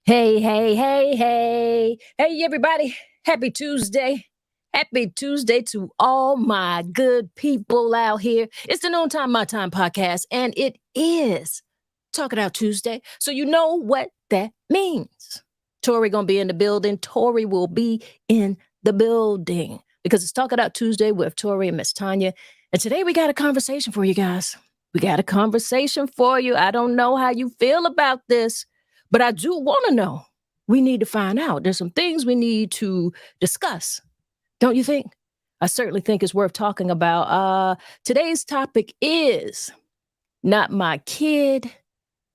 Hey, hey, hey, hey. Hey, everybody. Happy Tuesday. Happy Tuesday to all my good people out here. It's the Noontime My Time Podcast, and it is Talk It Out Tuesday. So you know what that means. Tori gonna be in the building. Tori will be in the building because it's Talk It Out Tuesday with Tori and MsTonya. And today we got a conversation for you guys. We got a conversation for you. I don't know how you feel about this, but I do want to know. We need to find out. There's some things we need to discuss. Don't you think? I certainly think it's worth talking about. Today's topic is not my kid,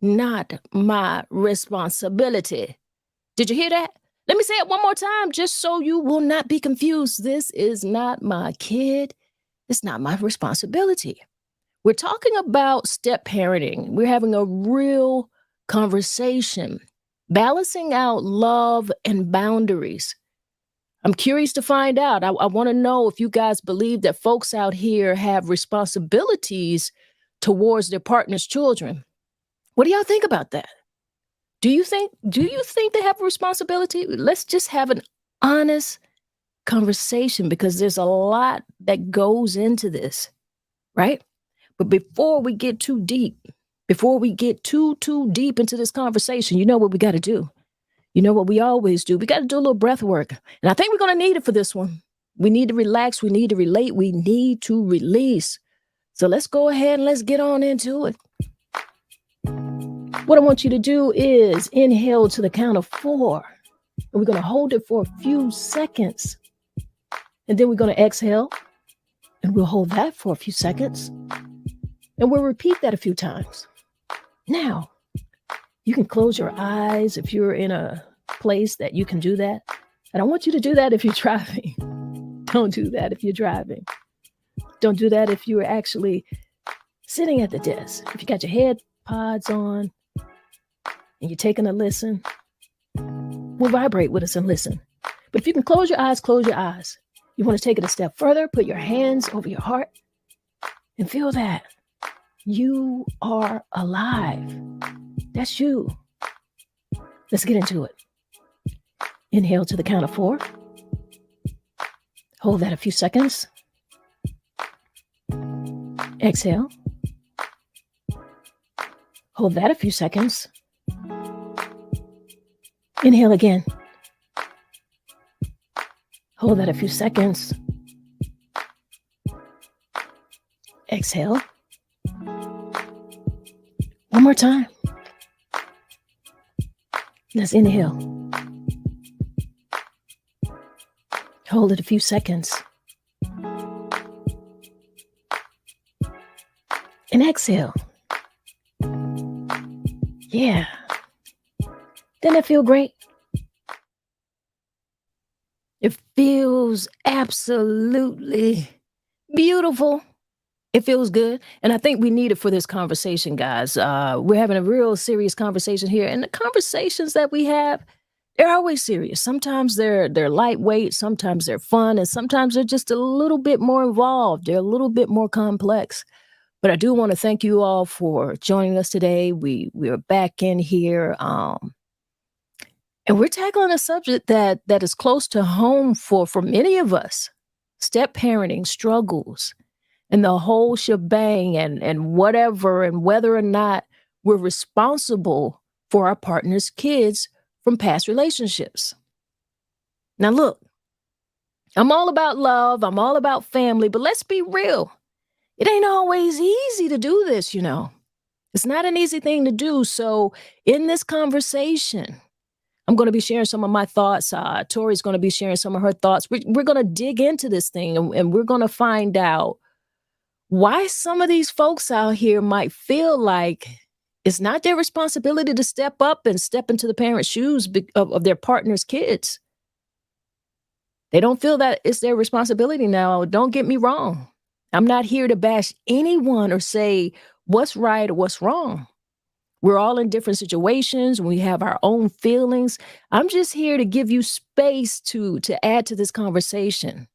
not my responsibility. Did you hear that? Let me say it one more time just so you will not be confused. This is not my kid. It's not my responsibility. We're talking about step parenting. We're having a real conversation, balancing out love and boundaries. I'm curious to find out. I want to know if you guys believe that folks out here have responsibilities towards their partner's children. What do y'all think about that? Do you think they have a responsibility? Let's just have an honest conversation because there's a lot that goes into this, right? But before we get too deep, before we get too deep into this conversation, you know what we got to do? You know what we always do? We got to do a little breath work. And I think we're going to need it for this one. We need to relax. We need to relate. We need to release. So let's go ahead and let's get on into it. What I want you to do is inhale to the count of 4. And we're going to hold it for a few seconds. And then we're going to exhale. And we'll hold that for a few seconds. And we'll repeat that a few times. Now, you can close your eyes if you're in a place that you can do that. I don't want you to do that if you're driving. Don't do that if you're driving. Don't do that if you're actually sitting at the desk. If you got your head pods on and you're taking a listen, we'll vibrate with us and listen. But if you can close your eyes, close your eyes. You want to take it a step further, put your hands over your heart and feel that. You are alive. That's you. Let's get into it. Inhale to the count of 4. Hold that a few seconds. Exhale. Hold that a few seconds. Inhale again. Hold that a few seconds. Exhale. One more time. Let's inhale. Hold it a few seconds. And exhale. Yeah. Doesn't that feel great? It feels absolutely beautiful. It feels good. And I think we need it for this conversation, guys. We're having a real serious conversation here. And the conversations that we have, they're always serious. Sometimes they're lightweight. Sometimes they're fun. And sometimes they're just a little bit more involved. They're a little bit more complex. But I do want to thank you all for joining us today. We are back in here. And we're tackling a subject that is close to home for many of us. Step parenting struggles. And the whole shebang and whatever and whether or not we're responsible for our partner's kids from past relationships. Now, look, I'm all about love. I'm all about family, but let's be real. It ain't always easy to do this, you know. It's not an easy thing to do. So in this conversation, I'm going to be sharing some of my thoughts. Tori's going to be sharing some of her thoughts. We're going to dig into this thing and we're going to find out why some of these folks out here might feel like it's not their responsibility to step up and step into the parents' shoes of their partner's kids. They don't feel that it's their responsibility now. Don't get me wrong. I'm not here to bash anyone or say what's right or what's wrong. We're all in different situations. We have our own feelings. I'm just here to give you space to add to this conversation.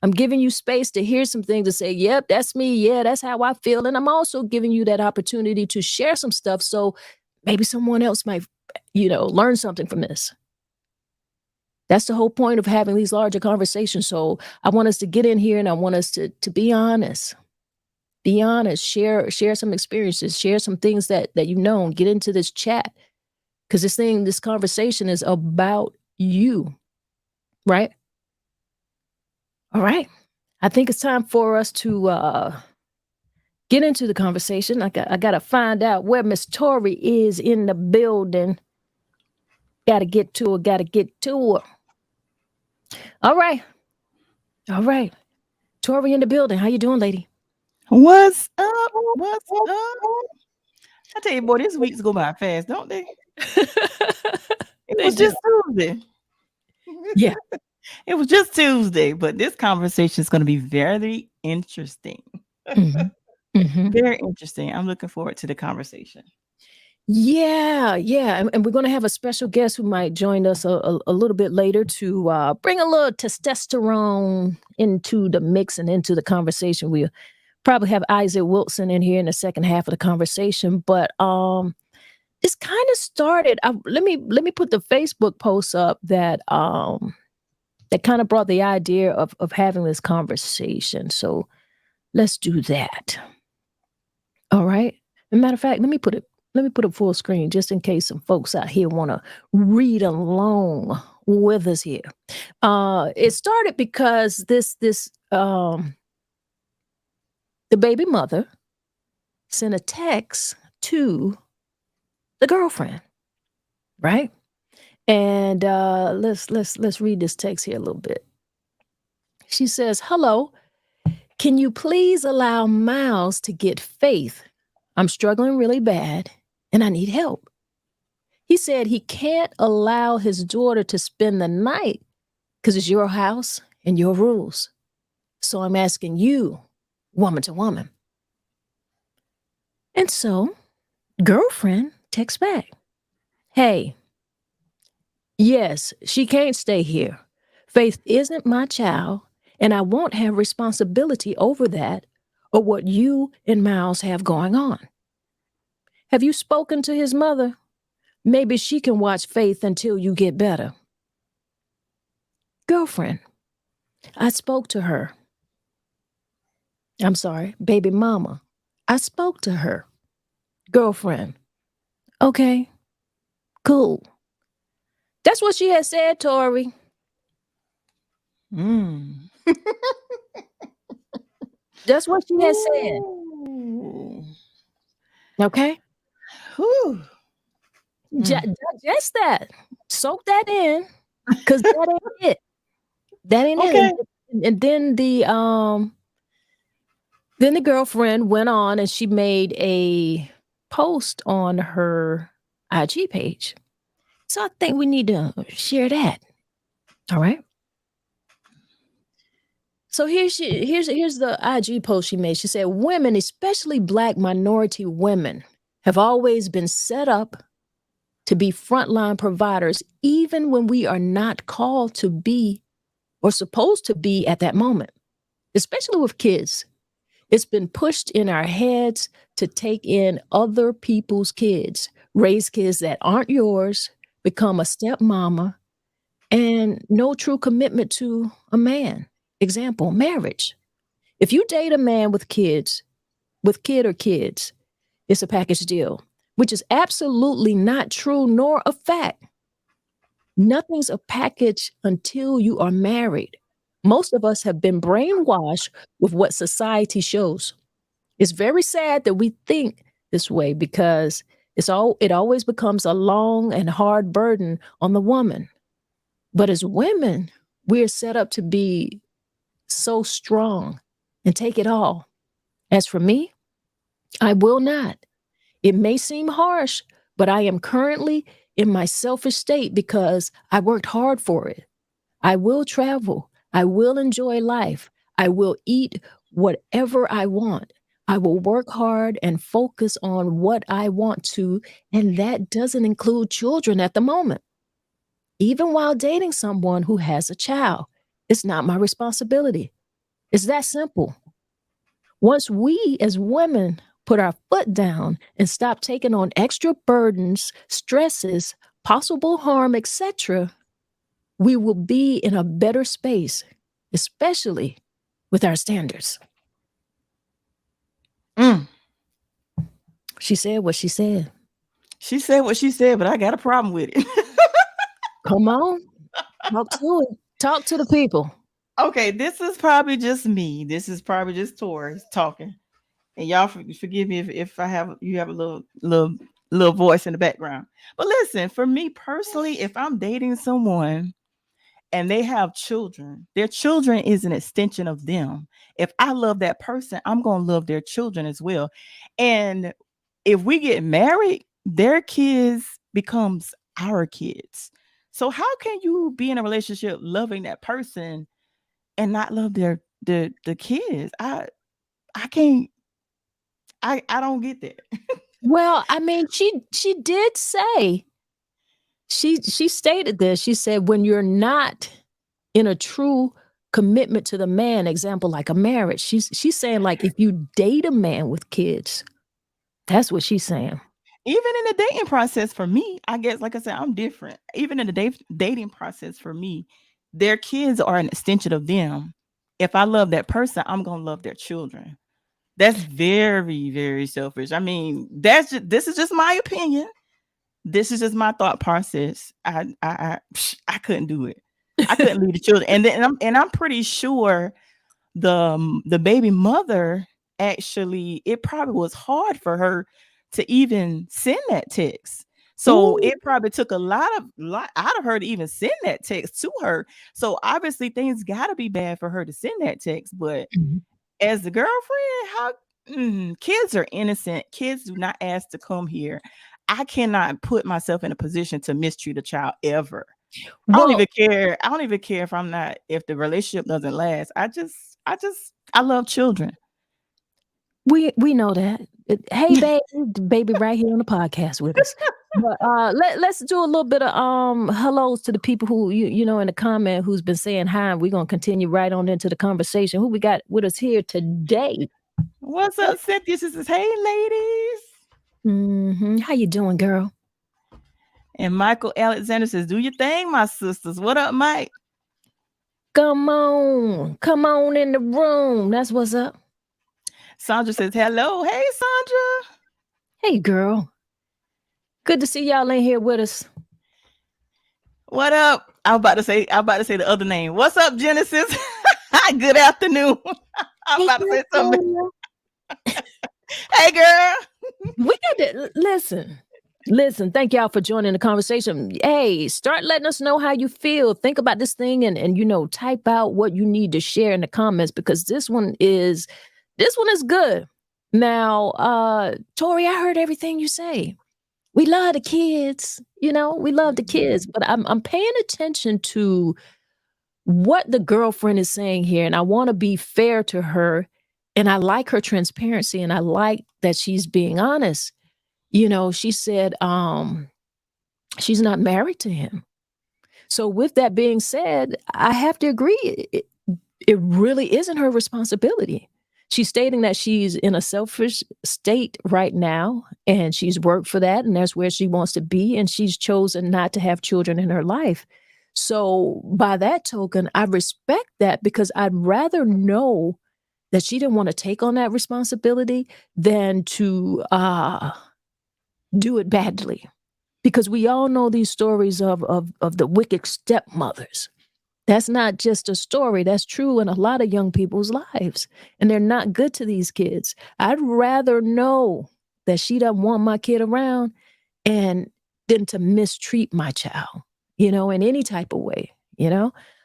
I'm giving you space to hear some things to say, yep, that's me. Yeah, that's how I feel. And I'm also giving you that opportunity to share some stuff so maybe someone else might learn something from this. That's the whole point of having these larger conversations. So I want us to get in here and I want us to be honest. Be honest, share some experiences, share some things that you've known, get into this chat. Because this conversation is about you, right? All right. I think it's time for us to get into the conversation. I got to find out where Miss Tori is in the building. Got to get to her. All right. Tori in the building. How you doing, lady? What's up? What's up? I tell you, boy, these weeks go by fast, don't they? It was just Tuesday. Yeah. It was just Tuesday, but this conversation is going to be very interesting. Very interesting. I'm looking forward to the conversation. Yeah. And we're going to have a special guest who might join us a little bit later to bring a little testosterone into the mix and into the conversation. We'll probably have Isaac Wilson in here in the second half of the conversation. But it's kind of started. Let me put the Facebook post up that kind of brought the idea of having this conversation. So let's do that. All right. As a matter of fact, let me put it full screen just in case some folks out here want to read along with us here. It started because the baby mother sent a text to the girlfriend, right? And let's read this text here a little bit. She says, "Hello, can you please allow Miles to get Faith? I'm struggling really bad and I need help. He said he can't allow his daughter to spend the night because it's your house and your rules. So I'm asking you, woman to woman." And so girlfriend texts back, "Hey, yes, she can't stay here. Faith isn't my child, and I won't have responsibility over that or what you and Miles have going on. Have you spoken to his mother? Maybe she can watch Faith until you get better." Girlfriend, I spoke to her. I'm sorry, baby mama. I spoke to her. Girlfriend, okay, cool. That's what she had said, Tori. That's what she has said. Okay? Digest that. Soak that in. Because that ain't it. That ain't Okay. it. And then the girlfriend went on and she made a post on her IG page. So I think we need to share that. All right. So here's the IG post she made. She said, "Women, especially Black minority women, have always been set up to be frontline providers, even when we are not called to be or supposed to be at that moment, especially with kids. It's been pushed in our heads to take in other people's kids, raise kids that aren't yours, become a stepmama, and no true commitment to a man. Example, marriage. If you date a man with kid or kids, it's a package deal, which is absolutely not true nor a fact. Nothing's a package until you are married. Most of us have been brainwashed with what society shows. It's very sad that we think this way because it always becomes a long and hard burden on the woman. But as women, we're set up to be so strong and take it all. As for me, I will not. It may seem harsh, but I am currently in my selfish state because I worked hard for it. I will travel. I will enjoy life. I will eat whatever I want. I will work hard and focus on what I want to, and that doesn't include children at the moment. Even while dating someone who has a child, it's not my responsibility. It's that simple. Once we as women put our foot down and stop taking on extra burdens, stresses, possible harm, etc., we will be in a better space, especially with our standards. She said what she said. She said what she said, but I got a problem with it. Come on. Talk to it. Talk to the people. Okay, this is probably just me. This is probably just Tori talking. And y'all forgive me if you have a little voice in the background. But listen, for me personally, if I'm dating someone and they have children, their children is an extension of them. If I love that person, I'm going to love their children as well. And if we get married, their kids becomes our kids. So how can you be in a relationship loving that person and not love the kids? I can't. I don't get that. Well, I mean, she did say, she stated this. She said, when you're not in a true commitment to the man, example like a marriage, she's saying, like, if you date a man with kids, that's what she's saying. Even in the dating process for me, I guess, like I said, I'm different. Even in the dating process for me, their kids are an extension of them. If I love that person, I'm gonna love their children. That's very, very selfish. I mean, this is just my opinion. This is just my thought process. I couldn't do it. I couldn't leave the children. And I'm pretty sure the baby mother, actually, it probably was hard for her to even send that text. So it probably took a lot out of her to even send that text to her. So obviously things got to be bad for her to send that text. But as the girlfriend, how kids are innocent. Kids do not ask to come here. I cannot put myself in a position to mistreat a child ever. I don't even care. I don't even care if the relationship doesn't last. I love children. We know that. Hey, baby, right here on the podcast with us. But let's do a little bit of hellos to the people who you know in the comment who's been saying hi. We're gonna continue right on into the conversation. Who we got with us here today? What's up, Cynthia? She says, "Hey, ladies. How you doing, girl?" And Michael Alexander says, "Do your thing, my sisters." What up, Mike? Come on in the room. That's what's up. Sandra says, "Hello, hey, Sandra." Hey, girl. Good to see y'all in here with us. What up? I'm about to say the other name. What's up, Genesis? Good afternoon. I'm about to say something. Hey, girl. We got to listen. Thank y'all for joining the conversation. Hey, start letting us know how you feel. Think about this thing and type out what you need to share in the comments, because this one is good. Now, Tori, I heard everything you say. We love the kids, we love the kids, but I'm paying attention to what the girlfriend is saying here, and I want to be fair to her, and I like her transparency, and I like that she's being honest. She said she's not married to him. So with that being said, I have to agree, it really isn't her responsibility. She's stating that she's in a selfish state right now, and she's worked for that, and that's where she wants to be, and she's chosen not to have children in her life. So by that token, I respect that, because I'd rather know that she didn't want to take on that responsibility than to do it badly. Because we all know these stories of the wicked stepmothers. That's not just a story. That's true in a lot of young people's lives. And they're not good to these kids. I'd rather know that she doesn't want my kid around than to mistreat my child, in any type of way,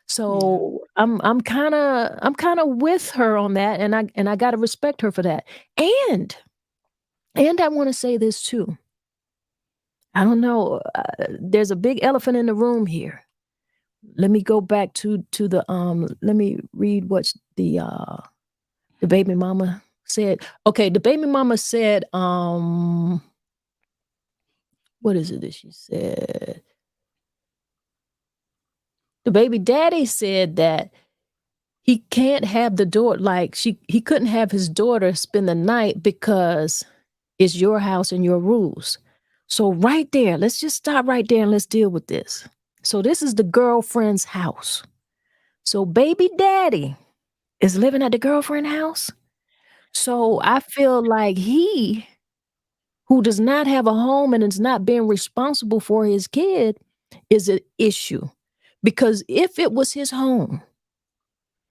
So I'm kind of with her on that, and I got to respect her for that. And I want to say this too. I don't know. There's a big elephant in the room here. Let me go back to the let me read what the baby mama said. Okay, the baby mama said, what is it that she said? The baby daddy said that he can't have the daughter, like he couldn't have his daughter spend the night because it's your house and your rules. So right there, let's just stop right there and let's deal with this. So this is the girlfriend's house. So baby daddy is living at the girlfriend house. So I feel like he, who does not have a home and is not being responsible for his kid, is an issue. Because if it was his home,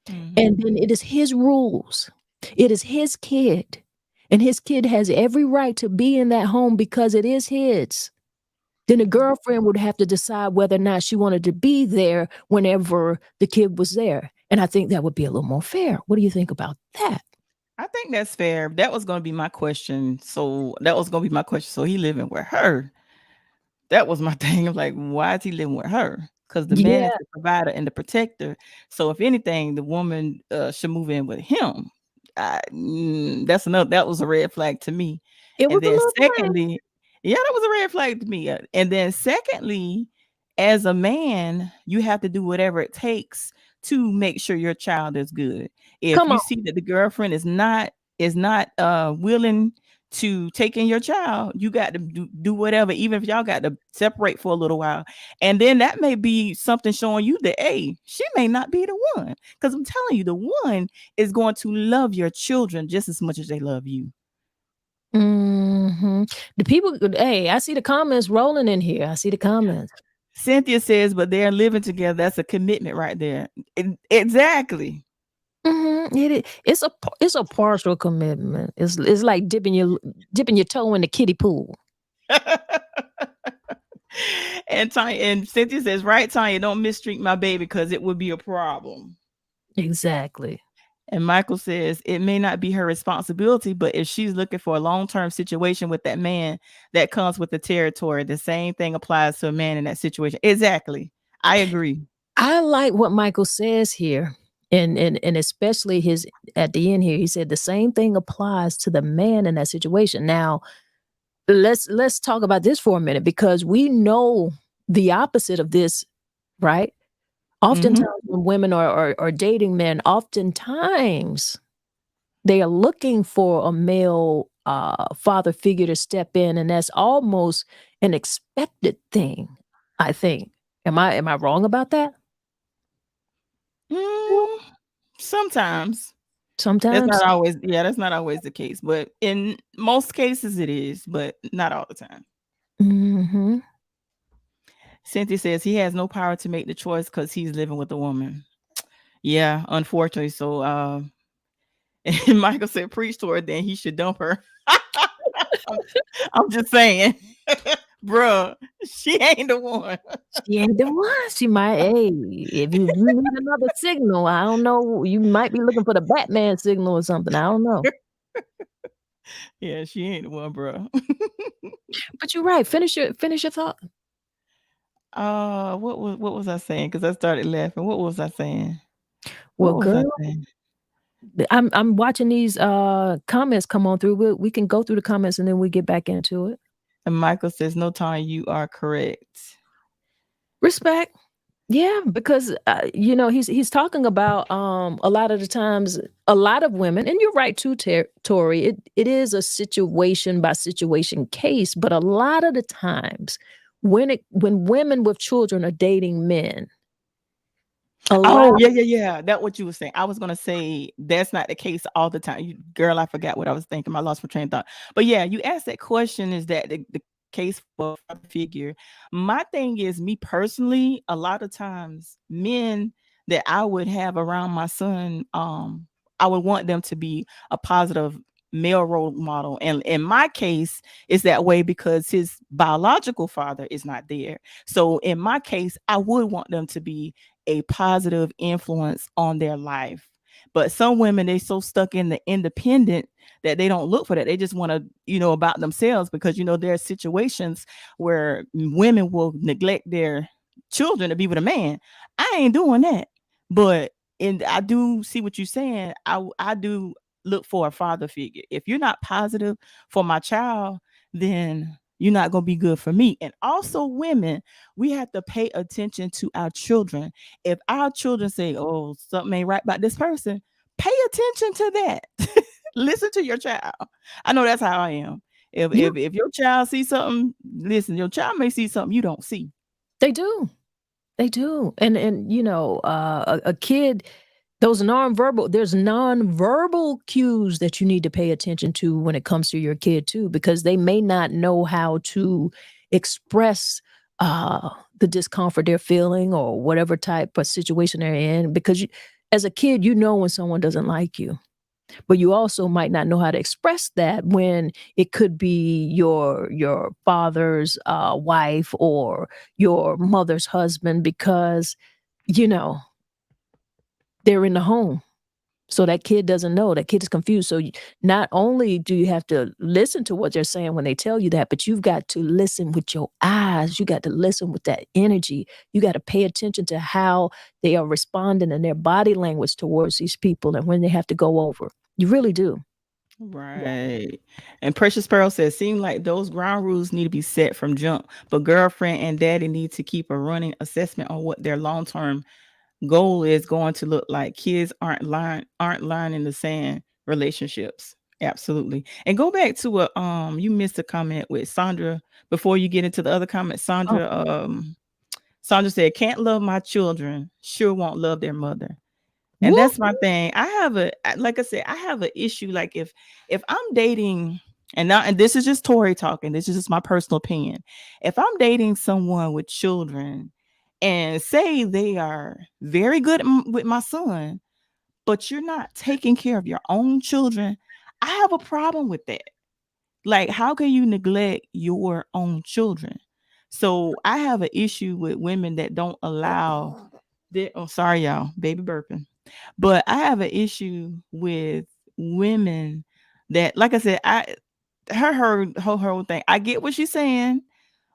and then it is his rules, it is his kid, and his kid has every right to be in that home because it is his, then the girlfriend would have to decide whether or not she wanted to be there whenever the kid was there. And I think that would be a little more fair. What do you think about that? I think that's fair. That was going to be my question. So he living with her. That was my thing. I'm like, why is he living with her? Because the man is Yeah, the provider and the protector. So if anything, the woman should move in with him. That was a red flag to me. it And was a then little flag. secondly, yeah, that was a red flag to me. And then secondly, as a man, you have to do whatever it takes to make sure your child is good. If Come you on. see that the girlfriend is not willing to take in your child, you got to do whatever, even if y'all got to separate for a little while. And then that may be something showing you that, hey, she may not be the one. Because I'm telling you, the one is going to love your children just as much as they love you. The people, hey, I see the comments rolling in here. I see the comments. Cynthia says, but they're living together. That's a commitment right there. Exactly. It's a partial commitment. It's like dipping your toe in the kiddie pool. And Cynthia says, right, Tanya, don't mistreat my baby because it would be a problem. Exactly. And Michael says it may not be her responsibility, but if she's looking for a long-term situation with that man, that comes with the territory. The same thing applies to a man in that situation. Exactly. I agree. I like what Michael says here. And especially his at the end here, he said the same thing applies to the man in that situation. Now, let's talk about this for a minute because we know the opposite of this, right? Mm-hmm. Oftentimes when women are dating men, oftentimes they are looking for a male father figure to step in, and that's almost an expected thing, I think. Am I wrong about that? Mm, sometimes. That's Sometimes. not always, yeah, that's not always the case. But in most cases it is, but not all the time. Hmm. Cynthia says he has no power to make the choice because he's living with a woman. Yeah, unfortunately. So and Michael said preach to her, then he should dump her. I'm, I'm just saying, bruh, she ain't the one. She ain't the one. She might, hey, if you need another signal, I don't know. You might be looking for the Batman signal or something. I don't know. Yeah, she ain't the one, bruh. But you're right. Finish your thought. What was I saying? Because I started laughing. What was I saying? Well, What was I girl, saying? I'm watching these comments come on through. We can go through the comments and then we get back into it. And Michael says, "No time, you are correct." Respect. Yeah, because he's talking about a lot of the times a lot of women, and you're right too, Tori. It is a situation by situation case, but a lot of the times when women with children are dating men, a Oh, lot. yeah. That what you were saying. I was gonna say that's not the case all the time. Girl, I forgot what I was thinking. I lost my train of thought. But yeah, you asked that question. Is that the case for a figure? My thing is, me personally, a lot of times, men that I would have around my son, I would want them to be a positive male role model. And in my case, it's that way because his biological father is not there. So in my case, I would want them to be a positive influence on their life. But some women, they so stuck in the independent that they don't look for that. They just want to, about themselves because, there are situations where women will neglect their children to be with a man. I ain't doing that. But and I do see what you're saying. I do look for a father figure. If you're not positive for my child, then you're not going to be good for me. And also, women, we have to pay attention to our children. If our children say, oh, something ain't right about this person, pay attention to that. Listen to your child. I know that's how I am. If, Yeah, if if your child sees something, listen, your child may see something you don't see. they do. They do. And a kid, those nonverbal, there's nonverbal cues that you need to pay attention to when it comes to your kid too, because they may not know how to express the discomfort they're feeling or whatever type of situation they're in. Because as a kid, you know when someone doesn't like you, but you also might not know how to express that when it could be your father's wife or your mother's husband, because you know they're in the home. So that kid doesn't know. That kid is confused. So not only do you have to listen to what they're saying when they tell you that, but you've got to listen with your eyes. You got to listen with that energy. You got to pay attention to how they are responding and their body language towards these people and when they have to go over. You really do. Right. And Precious Pearl says, seem like those ground rules need to be set from jump, but girlfriend and daddy need to keep a running assessment on what their long-term goal is going to look like. Kids aren't lying in the sand relationships. Absolutely. And go back to what you missed a comment with Sandra before you get into the other comment. Oh, Sandra said, can't love my children, sure won't love their mother. And whoop. that's my thing. Like I said, I have an issue. Like if I'm dating, and this is just Tori talking, this is just my personal opinion. If I'm dating someone with children and say they are very good with my son, but you're not taking care of your own children, I have a problem with that. Like, how can you neglect your own children? So I have an issue with women that don't allow their, oh, sorry, y'all, baby burping. But I have an issue with women that, like I said, her whole thing. I get what she's saying,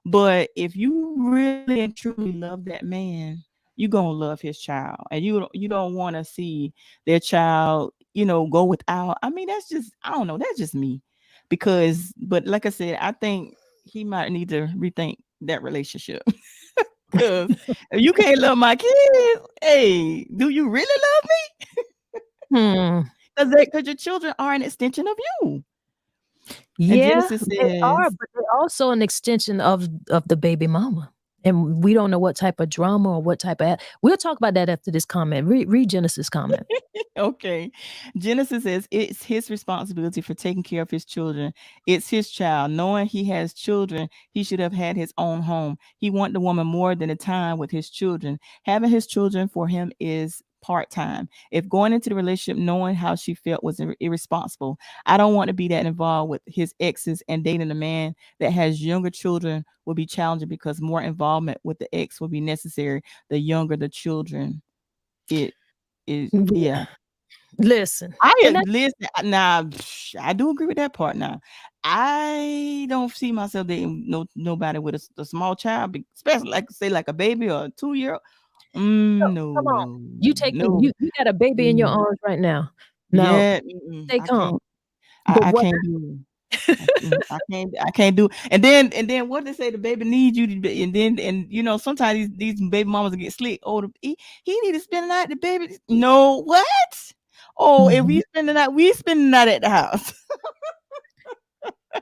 but if you really and truly love that man, you gonna love his child, and you don't want to see their child, go without. I mean, that's just, I don't know. That's just me, but like I said, I think he might need to rethink that relationship. Because if you can't love my kids, hey, do you really love Hmm. me? Because your children are an extension of you. And Yeah, Genesis they are, says, but they're also an extension of the baby mama. And we don't know what type of drama or what type of. We'll talk about that after this comment. Read Genesis' comment. okay. Genesis says it's his responsibility for taking care of his children. It's his child. Knowing he has children, he should have had his own home. He want the woman more than the time with his children. Having his children for him is part-time. If going into the relationship knowing how she felt was irresponsible, I don't want to be that involved with his exes, and dating a man that has younger children will be challenging because more involvement with the ex will be necessary. The younger the children, it is, Yeah. yeah. Listen, and I that listen now. I do agree with that part. Now, I don't see myself dating nobody with a small child, especially like say like a baby or a 2 year old. no, come on. No, You taking no, you got a baby in your mm, arms right now. Now, yeah, stay I calm. can't. But I what can't do it. I can't do. And then what they say, the baby needs you to be, and sometimes these baby mamas get slick. Oh, he need to spend the night. The baby, no, what? Oh, if Mhm. we spend the night, we spend the night at the house.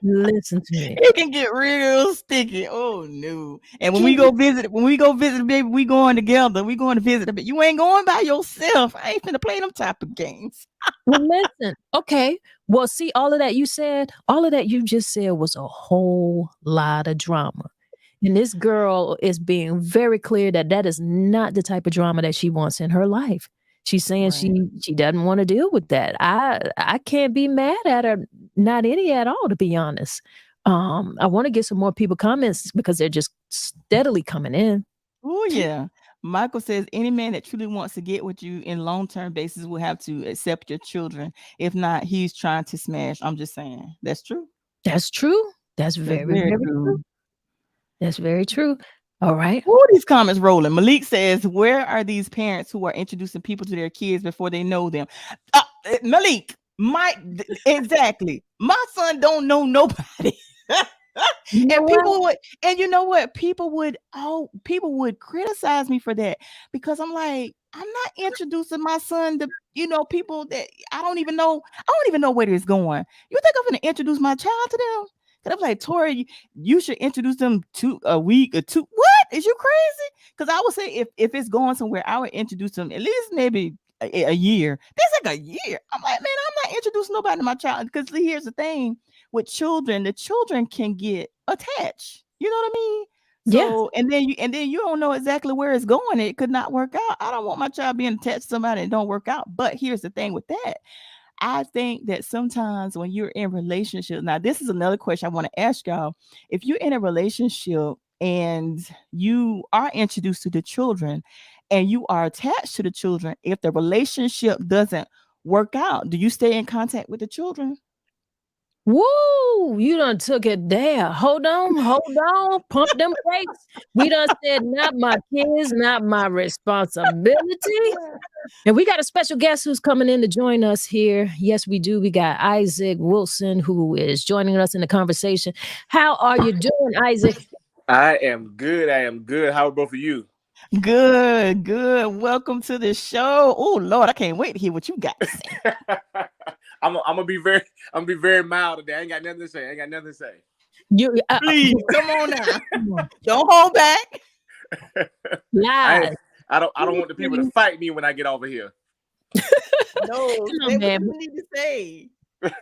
Listen to me. It can get real sticky. Oh no! And when Can you we go visit the baby, we going together. We going to visit the baby. You ain't going by yourself. I ain't finna play them type of games. well listen. Okay. Well, see, all of that you just said was a whole lot of drama. And this girl is being very clear that that is not the type of drama that she wants in her life. She's saying Right. she doesn't want to deal with that. I can't be mad at her, not any at all, to be honest. I want to get some more people comments because they're just steadily coming in. Oh yeah. Michael says any man that truly wants to get with you in long-term basis will have to accept your children. If not, he's trying to smash. I'm just saying. That's true. That's true. That's That's very, very very true. true. That's very true. All right. Who are these comments rolling? Malik says, where are these parents who are introducing people to their kids before they know them? Malik, exactly. My son don't know nobody. You know And what? people would, and you know what? People would criticize me for that because I'm like, I'm not introducing my son to, people that I don't even know. I don't even know where it's going. You think I'm going to introduce my child to them? Because I'm like, Tori, you should introduce them to a week or two. What? Is you crazy? Because I would say if it's going somewhere, I would introduce them at least maybe a year. That's like a year. I'm like, man, I'm not introducing nobody to my child. Because here's the thing with children, the children can get attached. You know what I mean? Yeah. So and then you don't know exactly where it's going. It could not work out. I don't want my child being attached to somebody and don't work out. But here's the thing with that. I think that sometimes when you're in relationships, now this is another question I want to ask y'all. If you're in a relationship and you are introduced to the children and you are attached to the children, if the relationship doesn't work out, do you stay in contact with the children? Woo! You done took it there. Hold on, pump them brakes. We done said not my kids, not my responsibility. And we got a special guest who's coming in to join us here. Yes, we do. We got Isaac Wilson who is joining us in the conversation. How are you doing, Isaac? I am good. I am good. How are both of you? Good, good. Welcome to the show. Oh Lord, I can't wait to hear what you got to say. I'm gonna be very mild today. I ain't got nothing to say. You Please, come on now. Don't hold back. live. I don't want the people to fight me when I get over here. No, Come on, say man. what you need to say.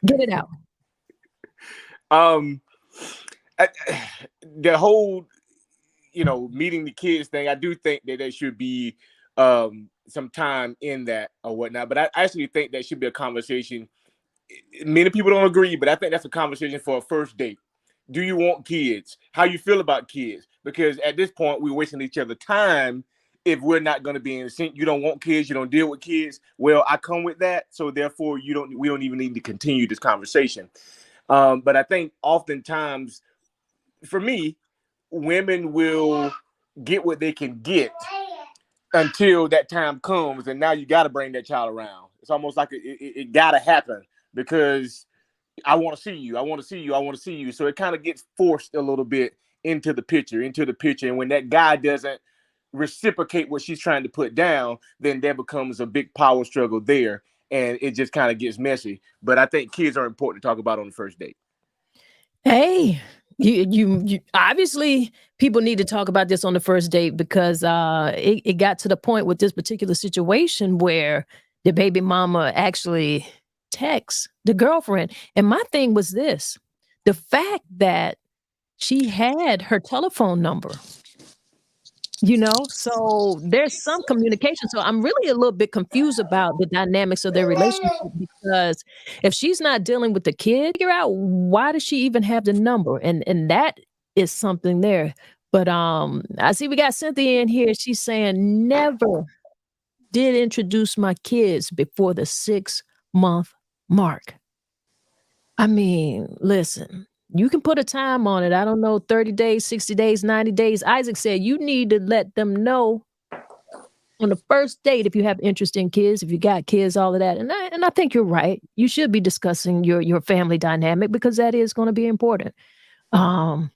Get it out. The whole, meeting the kids thing. I do think that there should be some time in that or whatnot. But I actually think that should be a conversation. Many people don't agree, but I think that's a conversation for a first date. Do you want kids? How you feel about kids? Because at this point, we're wasting each other time if we're not going to be in sync. You don't want kids. You don't deal with kids. Well, I come with that, so therefore, we don't even need to continue this conversation. But I think oftentimes, for me, women will get what they can get until that time comes, and now you got to bring that child around. It's almost like it got to happen because I want to see you. I want to see you. I want to see you. So it kind of gets forced a little bit into the picture. And when that guy doesn't reciprocate what she's trying to put down, then there becomes a big power struggle there. And it just kind of gets messy. But I think kids are important to talk about on the first date. Hey, you obviously people need to talk about this on the first date because it got to the point with this particular situation where the baby mama actually texts the girlfriend. And my thing was this: the fact that she had her telephone number. So there's some communication. So I'm really a little bit confused about the dynamics of their relationship because if she's not dealing with the kid, figure out why does she even have the number? And that is something there. But I see we got Cynthia in here. She's saying never did introduce my kids before the 6-month mark. I mean, listen, you can put a time on it. I don't know, 30 days, 60 days, 90 days. Isaac said you need to let them know on the first date if you have interest in kids, if you got kids, all of that. And I think you're right. You should be discussing your family dynamic because that is going to be important. I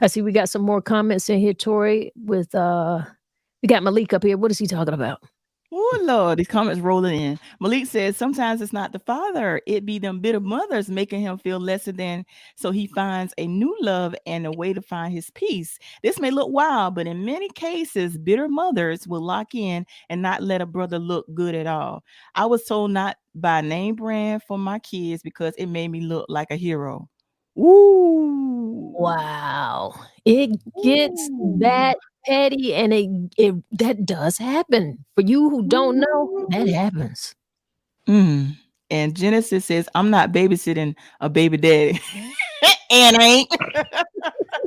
see we got some more comments in here, Tori, with we got Malik up here. What is he talking about? Oh Lord, these comments rolling in. Malik says sometimes it's not the father, it be them bitter mothers making him feel lesser than, so he finds a new love and a way to find his peace. This may look wild, but in many cases, bitter mothers will lock in and not let a brother look good at all. I was told not buy name brand for my kids because it made me look like a hero. Ooh. Wow. It gets Ooh. that petty and it that does happen. For you who don't know, that happens. Mm. And Genesis says, I'm not babysitting a baby daddy. And I ain't.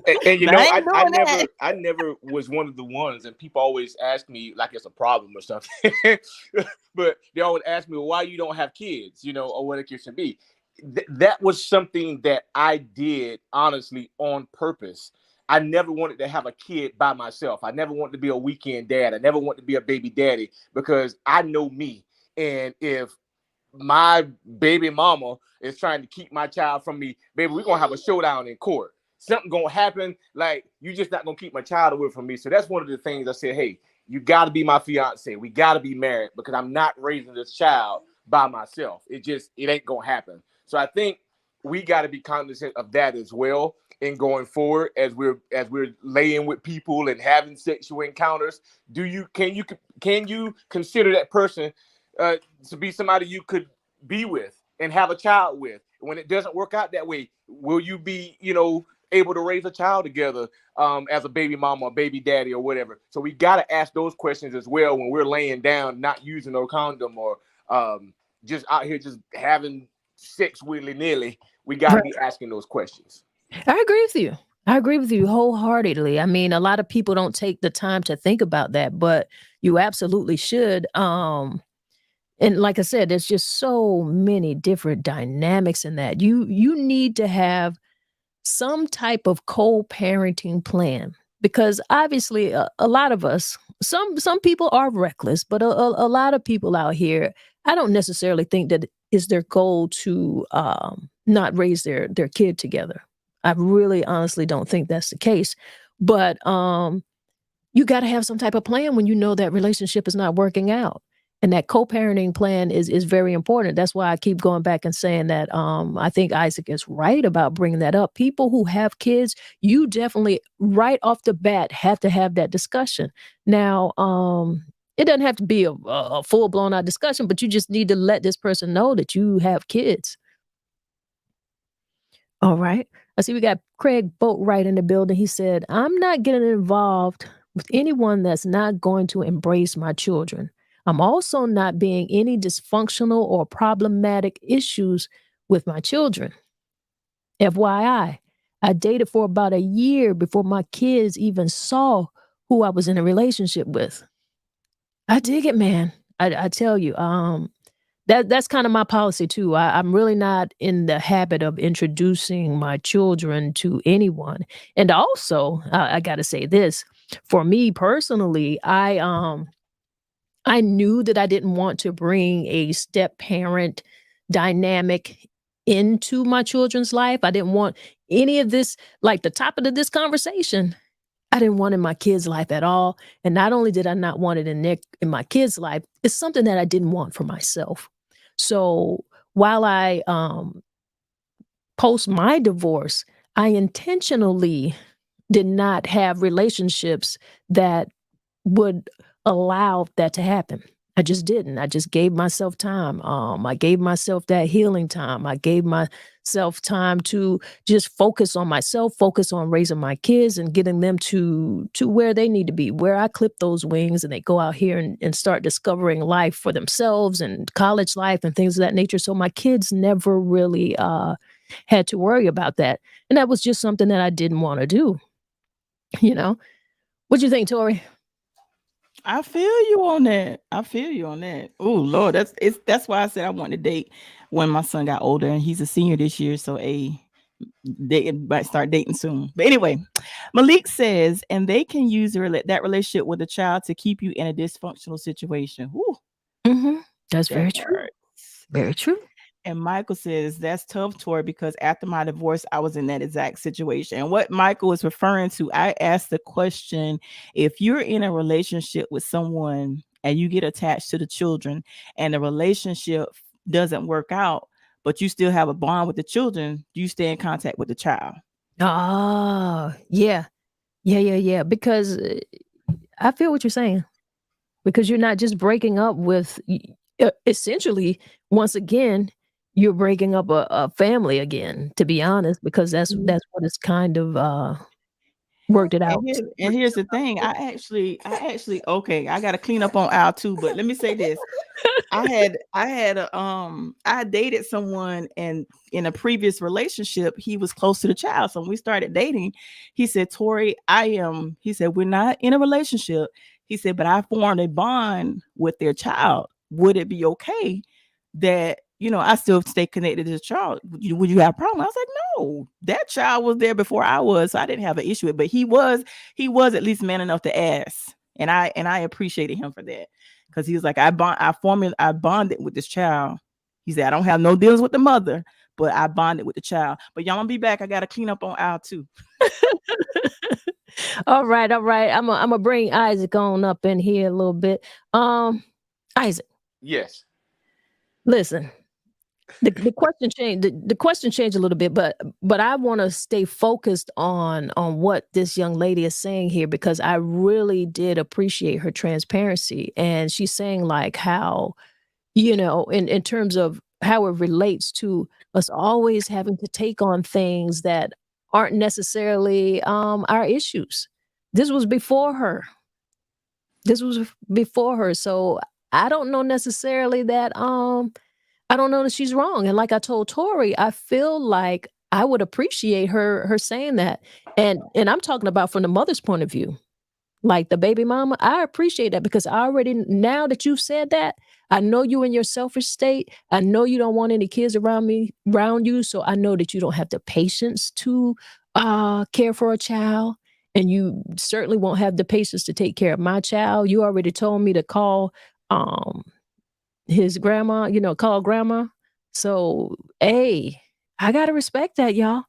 And I ain't doing that. I never was one of the ones, and people always ask me like it's a problem or something. But they always ask me, well, why you don't have kids, or what it should be. That was something that I did honestly on purpose. I never wanted to have a kid by myself. I never wanted to be a weekend dad. I never wanted to be a baby daddy because I know me. And if my baby mama is trying to keep my child from me, baby, we're gonna have a showdown in court. something gonna happen. Like, you just not gonna keep my child away from me. So that's one of the things I said, hey, you got to be my fiance. We got to be married, because I'm not raising this child by myself. It ain't gonna happen. So I think we got to be cognizant of that as well in going forward, as we're laying with people and having sexual encounters. Can you consider that person to be somebody you could be with and have a child with? When it doesn't work out that way, will you be, able to raise a child together as a baby mama or baby daddy or whatever? So we got to ask those questions as well when we're laying down, not using no condom, or just out here just having sex willy-nilly. We got to be asking those questions. I agree with you. I agree with you wholeheartedly. I mean, a lot of people don't take the time to think about that, but you absolutely should. And like I said, there's just so many different dynamics in that. You need to have some type of co-parenting plan, because obviously a lot of us, some people are reckless, but a lot of people out here, I don't necessarily think that is their goal to not raise their kid together. I really honestly don't think that's the case. But you got to have some type of plan when you know that relationship is not working out. And that co-parenting plan is very important. That's why I keep going back and saying that I think Isaac is right about bringing that up. People who have kids, you definitely right off the bat have to have that discussion. Now, it doesn't have to be a full blown out discussion, but you just need to let this person know that you have kids. All right. I see we got Craig Boatwright in the building. He said, I'm not getting involved with anyone that's not going to embrace my children. I'm also not being any dysfunctional or problematic issues with my children. FYI, I dated for about a year before my kids even saw who I was in a relationship with. I dig it, man. I tell you, that's kind of my policy too. I'm really not in the habit of introducing my children to anyone. And also, I got to say this, for me personally, I knew that I didn't want to bring a step parent dynamic into my children's life. I didn't want any of this, like the topic of this conversation, I didn't want in my kids' life at all. And not only did I not want it in my kids' life, it's something that I didn't want for myself. So while I post my divorce, I intentionally did not have relationships that would allow that to happen. I just didn't. I just gave myself time. I gave myself that healing time. I gave myself time to just focus on myself, focus on raising my kids and getting them to where they need to be, where I clip those wings and they go out here and start discovering life for themselves and college life and things of that nature. So my kids never really had to worry about that. And that was just something that I didn't want to do. What do you think, Tori? I feel you on that. Oh Lord, that's why I said I want to date when my son got older, and he's a senior this year, so they might start dating soon. But anyway, Malik says, and they can use that relationship with a child to keep you in a dysfunctional situation. That's very true. Very true. And Michael says, that's tough, Tori, because after my divorce, I was in that exact situation. And what Michael is referring to, I asked the question, if you're in a relationship with someone and you get attached to the children and the relationship doesn't work out, but you still have a bond with the children, do you stay in contact with the child? Yeah. Because I feel what you're saying. Because you're not just breaking up with, essentially, once again, you're breaking up a family again, to be honest, because that's what it's kind of worked it out. And here's the thing. I actually, okay, I got to clean up on aisle 2, but let me say this. I dated someone, and in a previous relationship, he was close to the child. So when we started dating, he said, Tori, he said, we're not in a relationship. He said, but I formed a bond with their child. Would it be okay that, I still stay connected to the child? Would you have a problem? I was like, no, that child was there before I was. So I didn't have an issue with it, but he was at least man enough to ask. And I appreciated him for that, because he was like, I bonded with this child. He said, I don't have no dealings with the mother, but I bonded with the child. But y'all gonna be back. I got to clean up on aisle 2. All right, all right. I'm gonna bring Isaac on up in here a little bit. Isaac, Yes. listen. The question changed. The question changed a little bit, but I want to stay focused on what this young lady is saying here because I really did appreciate her transparency, and she's saying like how in terms of how it relates to us always having to take on things that aren't necessarily our issues. This was before her. This was before her. So I don't know necessarily that I don't know that she's wrong. And like I told Tori, I feel like I would appreciate her saying that. And I'm talking about from the mother's point of view. Like the baby mama, I appreciate that because I already, now that you've said that, I know you in your selfish state. I know you don't want any kids around you. So I know that you don't have the patience to care for a child. And you certainly won't have the patience to take care of my child. You already told me to call his grandma, call grandma. So, hey, I got to respect that, y'all.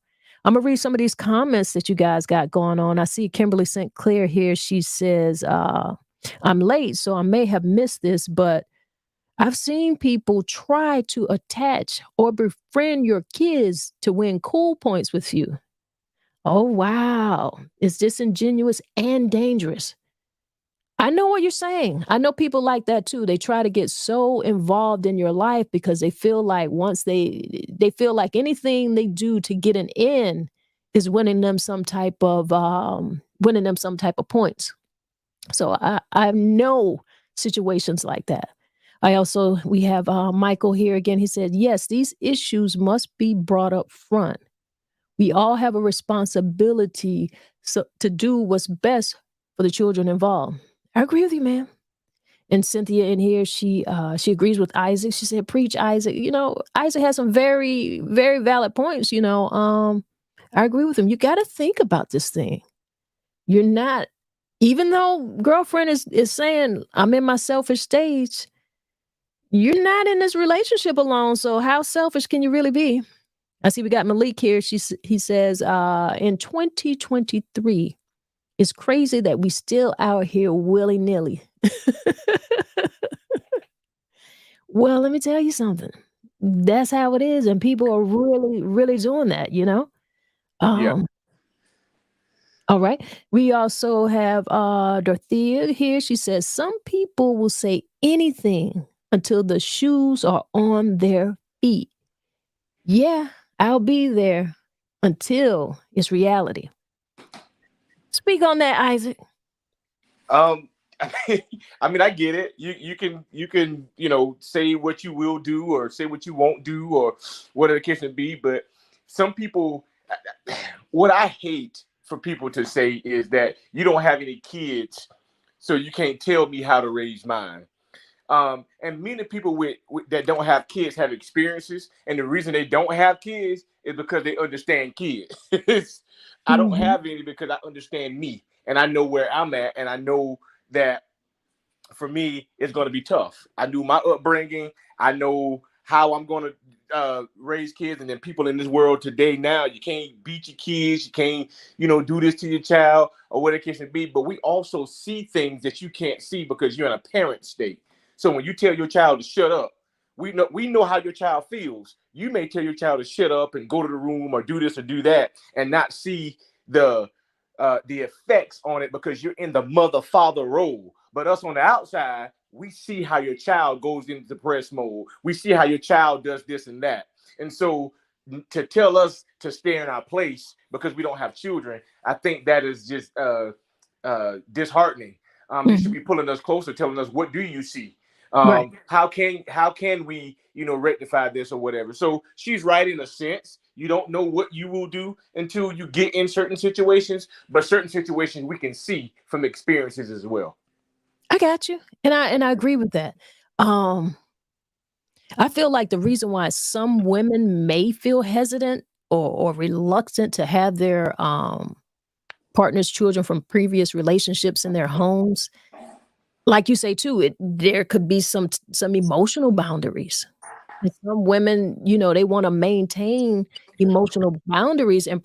I'm going to read some of these comments that you guys got going on. I see Kimberly St. Clair here. She says, I'm late, so I may have missed this, but I've seen people try to attach or befriend your kids to win cool points with you. Oh, wow. It's disingenuous and dangerous. I know what you're saying. I know people like that too. They try to get so involved in your life because they feel like once they feel like anything they do to get an in is winning them some type of points. So I know situations like that. We have Michael here again. He said, yes, these issues must be brought up front. We all have a responsibility to do what's best for the children involved. I agree with you, man. And Cynthia in here, she agrees with Isaac. She said, preach, Isaac. Isaac has some very, very valid points, I agree with him. You got to think about this thing. You're not, even though girlfriend is saying, I'm in my selfish stage, you're not in this relationship alone. So how selfish can you really be? I see we got Malik here. He says, in 2023, it's crazy that we still out here willy-nilly. Well, let me tell you something. That's how it is. And people are really, really doing that, Yeah. All right. We also have Dorothea here. She says, some people will say anything until the shoes are on their feet. Yeah, I'll be there until it's reality. Speak on that, Isaac. I mean, I get it. You can say what you will do or say what you won't do or whatever the case may be. But some people, what I hate for people to say is that you don't have any kids, so you can't tell me how to raise mine. And many people with that don't have kids have experiences, and the reason they don't have kids is because they understand kids. I don't have any because I understand me, and I know where I'm at, and I know that for me it's going to be tough. I knew my upbringing. I know how I'm going to raise kids, and then people in this world today now, you can't beat your kids, you can't do this to your child or whatever the case may be. But we also see things that you can't see because you're in a parent state. So when you tell your child to shut up, we know how your child feels. You may tell your child to shut up and go to the room or do this or do that and not see the effects on it because you're in the mother-father role. But us on the outside, we see how your child goes into depressed mode. We see how your child does this and that. And so to tell us to stay in our place because we don't have children, I think that is just disheartening. You should be pulling us closer, telling us, what do you see? Right. How can we rectify this or whatever? So she's right in a sense. You don't know what you will do until you get in certain situations, but certain situations we can see from experiences as well. I got you, and I agree with that. I feel like the reason why some women may feel hesitant or reluctant to have their partners' children from previous relationships in their homes, like you say too, there could be some emotional boundaries. And some women, they want to maintain emotional boundaries and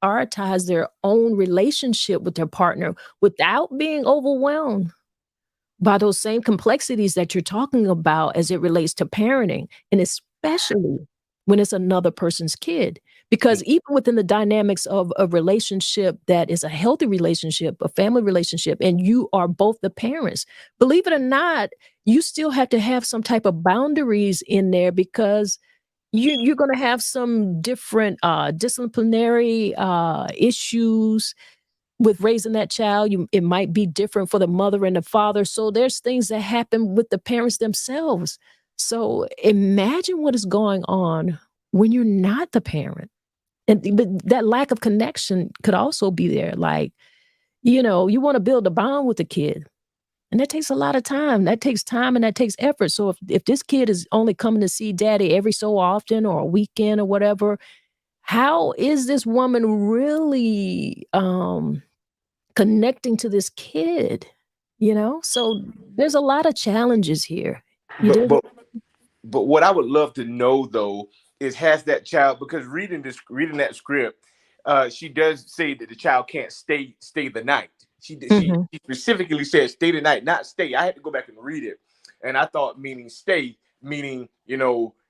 prioritize their own relationship with their partner without being overwhelmed by those same complexities that you're talking about as it relates to parenting, and especially when it's another person's kid. Because even within the dynamics of a relationship that is a healthy relationship, a family relationship, and you are both the parents, believe it or not, you still have to have some type of boundaries in there because you're going to have some different disciplinary issues with raising that child. It might be different for the mother and the father. So there's things that happen with the parents themselves. So imagine what is going on when you're not the parent. And but that lack of connection could also be there. Like, you want to build a bond with the kid. And that takes a lot of time. That takes time and that takes effort. So if this kid is only coming to see daddy every so often or a weekend or whatever, how is this woman really connecting to this kid? So there's a lot of challenges here. But what I would love to know though is, has that child, because reading that script, she does say that the child can't stay the night. She specifically said stay the night, not stay. I had to go back and read it, and I thought meaning stay, meaning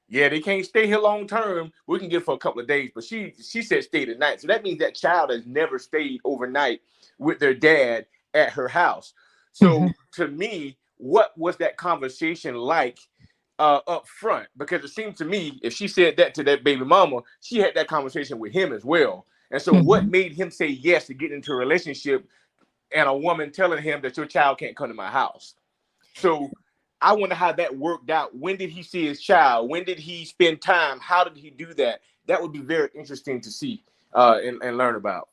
yeah, they can't stay here long term. We can get for a couple of days, but she said stay the night. So that means that child has never stayed overnight with their dad at her house. So to me, what was that conversation like up front? Because it seemed to me, if she said that to that baby mama, she had that conversation with him as well. And so what made him say yes to get into a relationship and a woman telling him that your child can't come to my house? So I wonder how that worked out. When did he see his child? When did he spend time? How did he do that? That would be very interesting to see and learn about.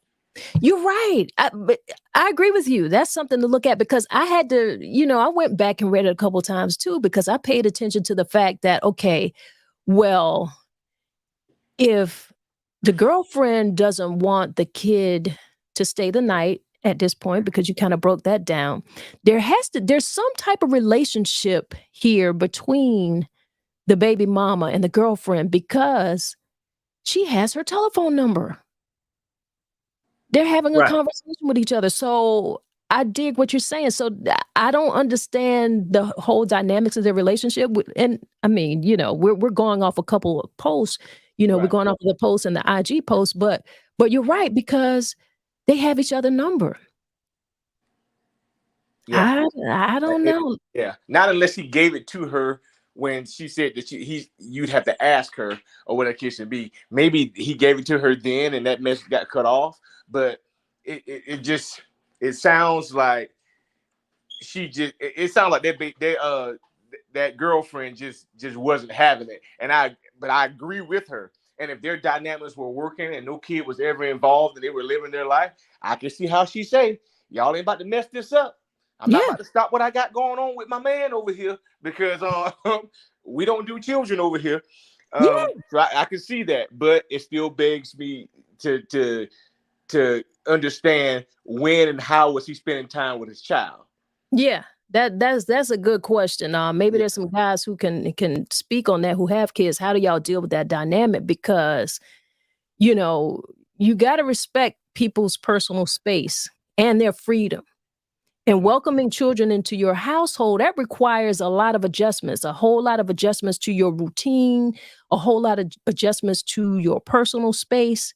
You're right. But I agree with you. That's something to look at, because I had to, I went back and read it a couple of times too, because I paid attention to the fact that, okay, well, if the girlfriend doesn't want the kid to stay the night at this point, because you kind of broke that down, there's some type of relationship here between the baby mama and the girlfriend, because she has her telephone number. They're having a conversation with each other. So I dig what you're saying. So I don't understand the whole dynamics of their relationship. And I mean, we're going off a couple of posts, we're going off of the posts and the IG posts, but you're right, because they have each other number. Yeah. I don't know. Yeah. Not unless he gave it to her when she said that you'd have to ask her or what that case should be. Maybe he gave it to her then and that message got cut off. But it sounds like it sounds like that girlfriend just wasn't having it. But I agree with her. And if their dynamics were working and no kid was ever involved and they were living their life, I can see how she say, y'all ain't about to mess this up. I'm not about to stop what I got going on with my man over here, because we don't do children over here. So I can see that, but it still begs me to understand when and how was he spending time with his child. Yeah, that's a good question. Maybe there's some guys who can speak on that, who have kids. How do y'all deal with that dynamic? Because you got to respect people's personal space and their freedom. And welcoming children into your household, that requires a lot of adjustments, a whole lot of adjustments to your routine, a whole lot of adjustments to your personal space.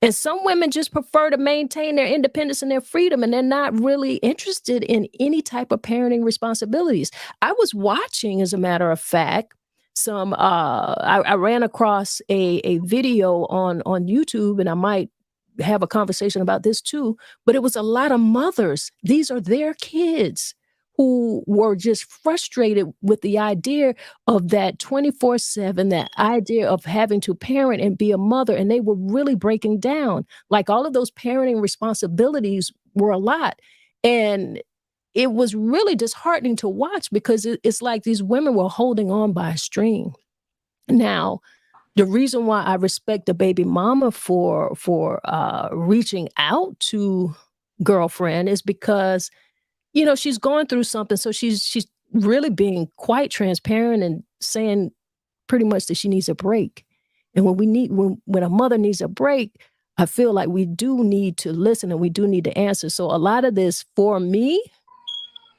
And some women just prefer to maintain their independence and their freedom, and they're not really interested in any type of parenting responsibilities. I was watching, as a matter of fact, I ran across a video on YouTube, and I might have a conversation about this too, but it was a lot of mothers. These are their kids who were just frustrated with the idea of that 24/7, that idea of having to parent and be a mother. And they were really breaking down. Like, all of those parenting responsibilities were a lot. And it was really disheartening to watch, because it's like these women were holding on by a string. Now, the reason why I respect the baby mama for reaching out to girlfriend is because, she's going through something. So she's really being quite transparent and saying pretty much that she needs a break. And when a mother needs a break, I feel like we do need to listen and we do need to answer. So a lot of this for me,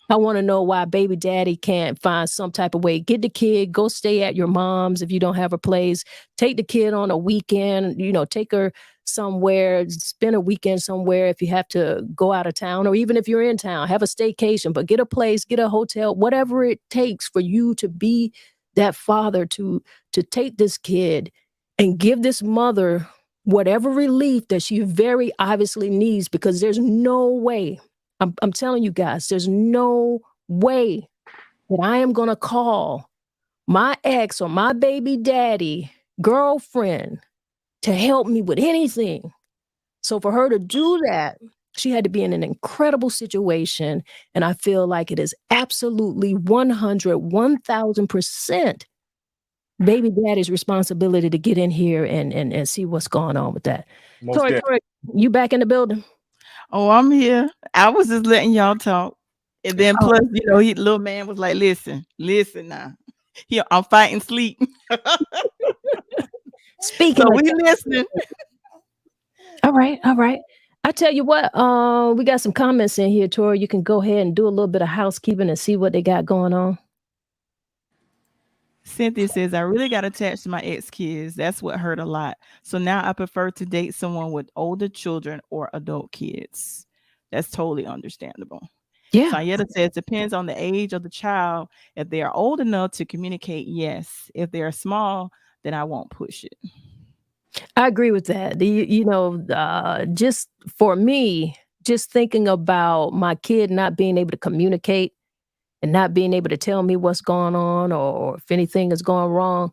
I want to know why baby daddy can't find some type of way. Get the kid, go stay at your mom's if you don't have a place. Take the kid on a weekend, take her somewhere, spend a weekend somewhere if you have to go out of town, or even if you're in town, have a staycation, but get a place, get a hotel, whatever it takes for you to be that father to take this kid and give this mother whatever relief that she very obviously needs, because there's no way. I'm telling you guys, there's no way that I am going to call my ex or my baby daddy girlfriend to help me with anything. So for her to do that, she had to be in an incredible situation. And I feel like it is absolutely 1000% baby daddy's responsibility to get in here and see what's going on with that. Tori, you back in the building? Oh, I'm here. I was just letting y'all talk. And then plus, little man was like, listen now. I'm fighting sleep. Speaking so of we listening. All right. I tell you what, we got some comments in here, Tori. You can go ahead and do a little bit of housekeeping and see what they got going on. Cynthia says, I really got attached to my ex-kids. That's what hurt a lot. So now I prefer to date someone with older children or adult kids. That's totally understandable. Yeah. Sayetta says, depends on the age of the child. If they are old enough to communicate, yes. If they are small, then I won't push it. I agree with that. Just for me, just thinking about my kid not being able to communicate and not being able to tell me what's going on or if anything is going wrong,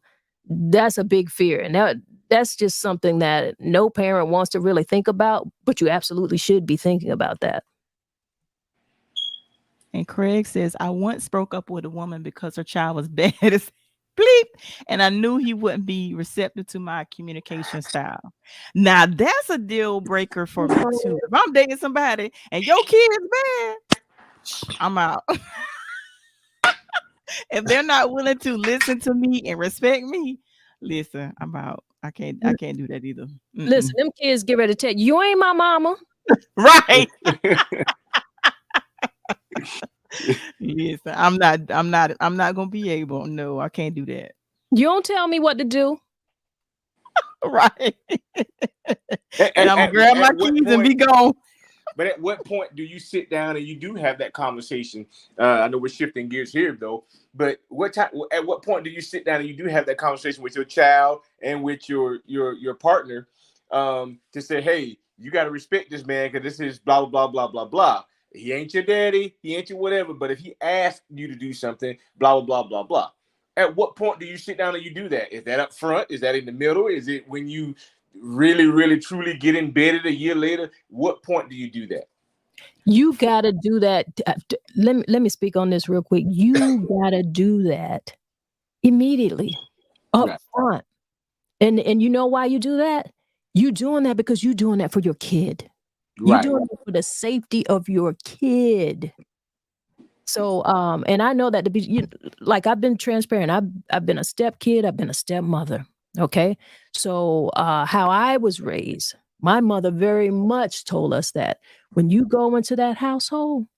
that's a big fear. And that's just something that no parent wants to really think about, but you absolutely should be thinking about that. And Craig says, I once broke up with a woman because her child was bad as bleep, and I knew he wouldn't be receptive to my communication style. Now that's a deal breaker for me too. If I'm dating somebody and your kid is bad, I'm out. If they're not willing to listen to me and respect me, listen, I'm out. I can't do that either. Listen, them kids get ready to tell you ain't my mama. Right. Yes, I'm not gonna be able. No, I can't do that. You don't tell me what to do. Right. And I'm gonna grab my keys and be gone. But at what point do you sit down and you do have that conversation? I know we're shifting gears here though, but at what point do you sit down and you do have that conversation with your child and with your partner to say, hey, you got to respect this man because this is blah, blah, blah, blah, blah. He ain't your daddy. He ain't your whatever. But if he asks you to do something, blah, blah, blah, blah, blah. At what point do you sit down and you do that? Is that up front? Is that in the middle? Is it when you really, really, truly get embedded a year later? What point do you do that? You got to do that. Let me speak on this real quick. You got to do that immediately up front. And you know why you do that? You're doing that because you're doing that for your kid. You're doing it for the safety of your kid. So, and I know that to be, like I've been transparent. I've been a step kid. I've been a stepmother. Okay. So, how I was raised, my mother very much told us that when you go into that household,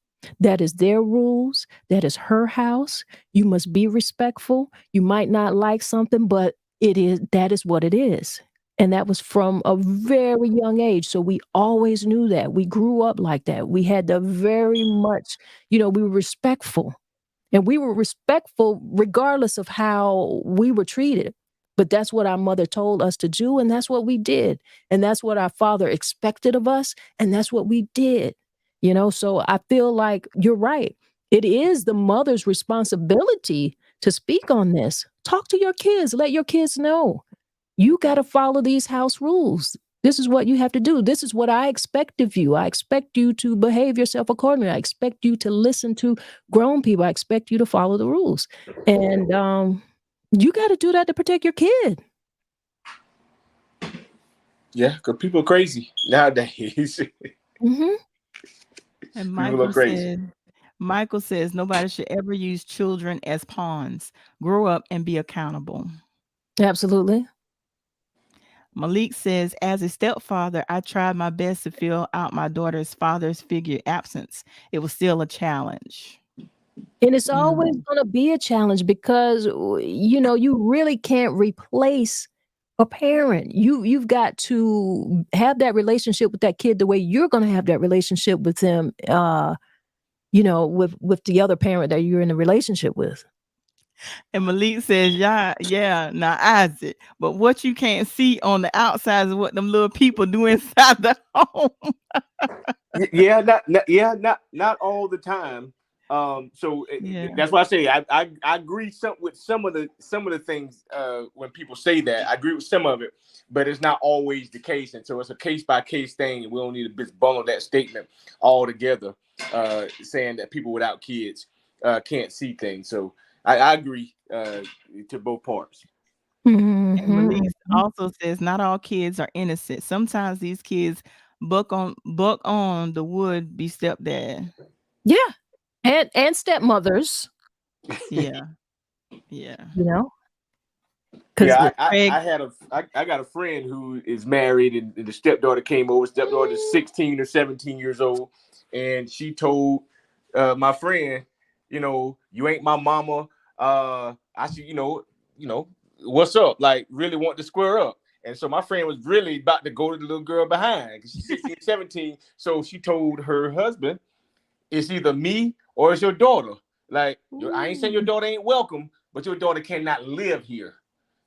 that is their rules. That is her house. You must be respectful. You might not like something, but that is what it is. And that was from a very young age. So we always knew that. We grew up like that. We had the very much, we were respectful. And we were respectful regardless of how we were treated. But that's what our mother told us to do. And that's what we did. And that's what our father expected of us. And that's what we did. So I feel like you're right. It is the mother's responsibility to speak on this. Talk to your kids. Let your kids know. You got to follow these house rules. This is what you have to do. This is what I expect of you. I expect you to behave yourself accordingly. I expect you to listen to grown people. I expect you to follow the rules. And you got to do that to protect your kid. Yeah, because people are crazy nowadays. Mm-hmm. And Michael says nobody should ever use children as pawns. Grow up and be accountable. Absolutely. Malik says, as a stepfather, I tried my best to fill out my daughter's father's figure absence. It was still a challenge. And it's always going to be a challenge because you really can't replace a parent. You've got to have that relationship with that kid the way you're going to have that relationship with them. With the other parent that you're in a relationship with. And Malik says, yeah, now Isaac, but what you can't see on the outside is what them little people do inside the home. Not all the time. That's why I say I agree with some of the things when people say that. I agree with some of it, but it's not always the case, and so it's a case by case thing, and we don't need to bundle that statement all together, saying that people without kids can't see things. So I agree to both parts. And Malik also says not all kids are innocent. Sometimes these kids buck on the would be stepdad. Yeah. And stepmothers. Yeah. Yeah, I got a friend who is married, and the stepdaughter came over. Stepdaughter is 16 or 17 years old, and she told my friend, you ain't my mama. I should, what's up? Like, really want to square up. And so my friend was really about to go to the little girl behind because she's 16, 17. So she told her husband, it's either me or it's your daughter. Like, I ain't saying your daughter ain't welcome, but your daughter cannot live here.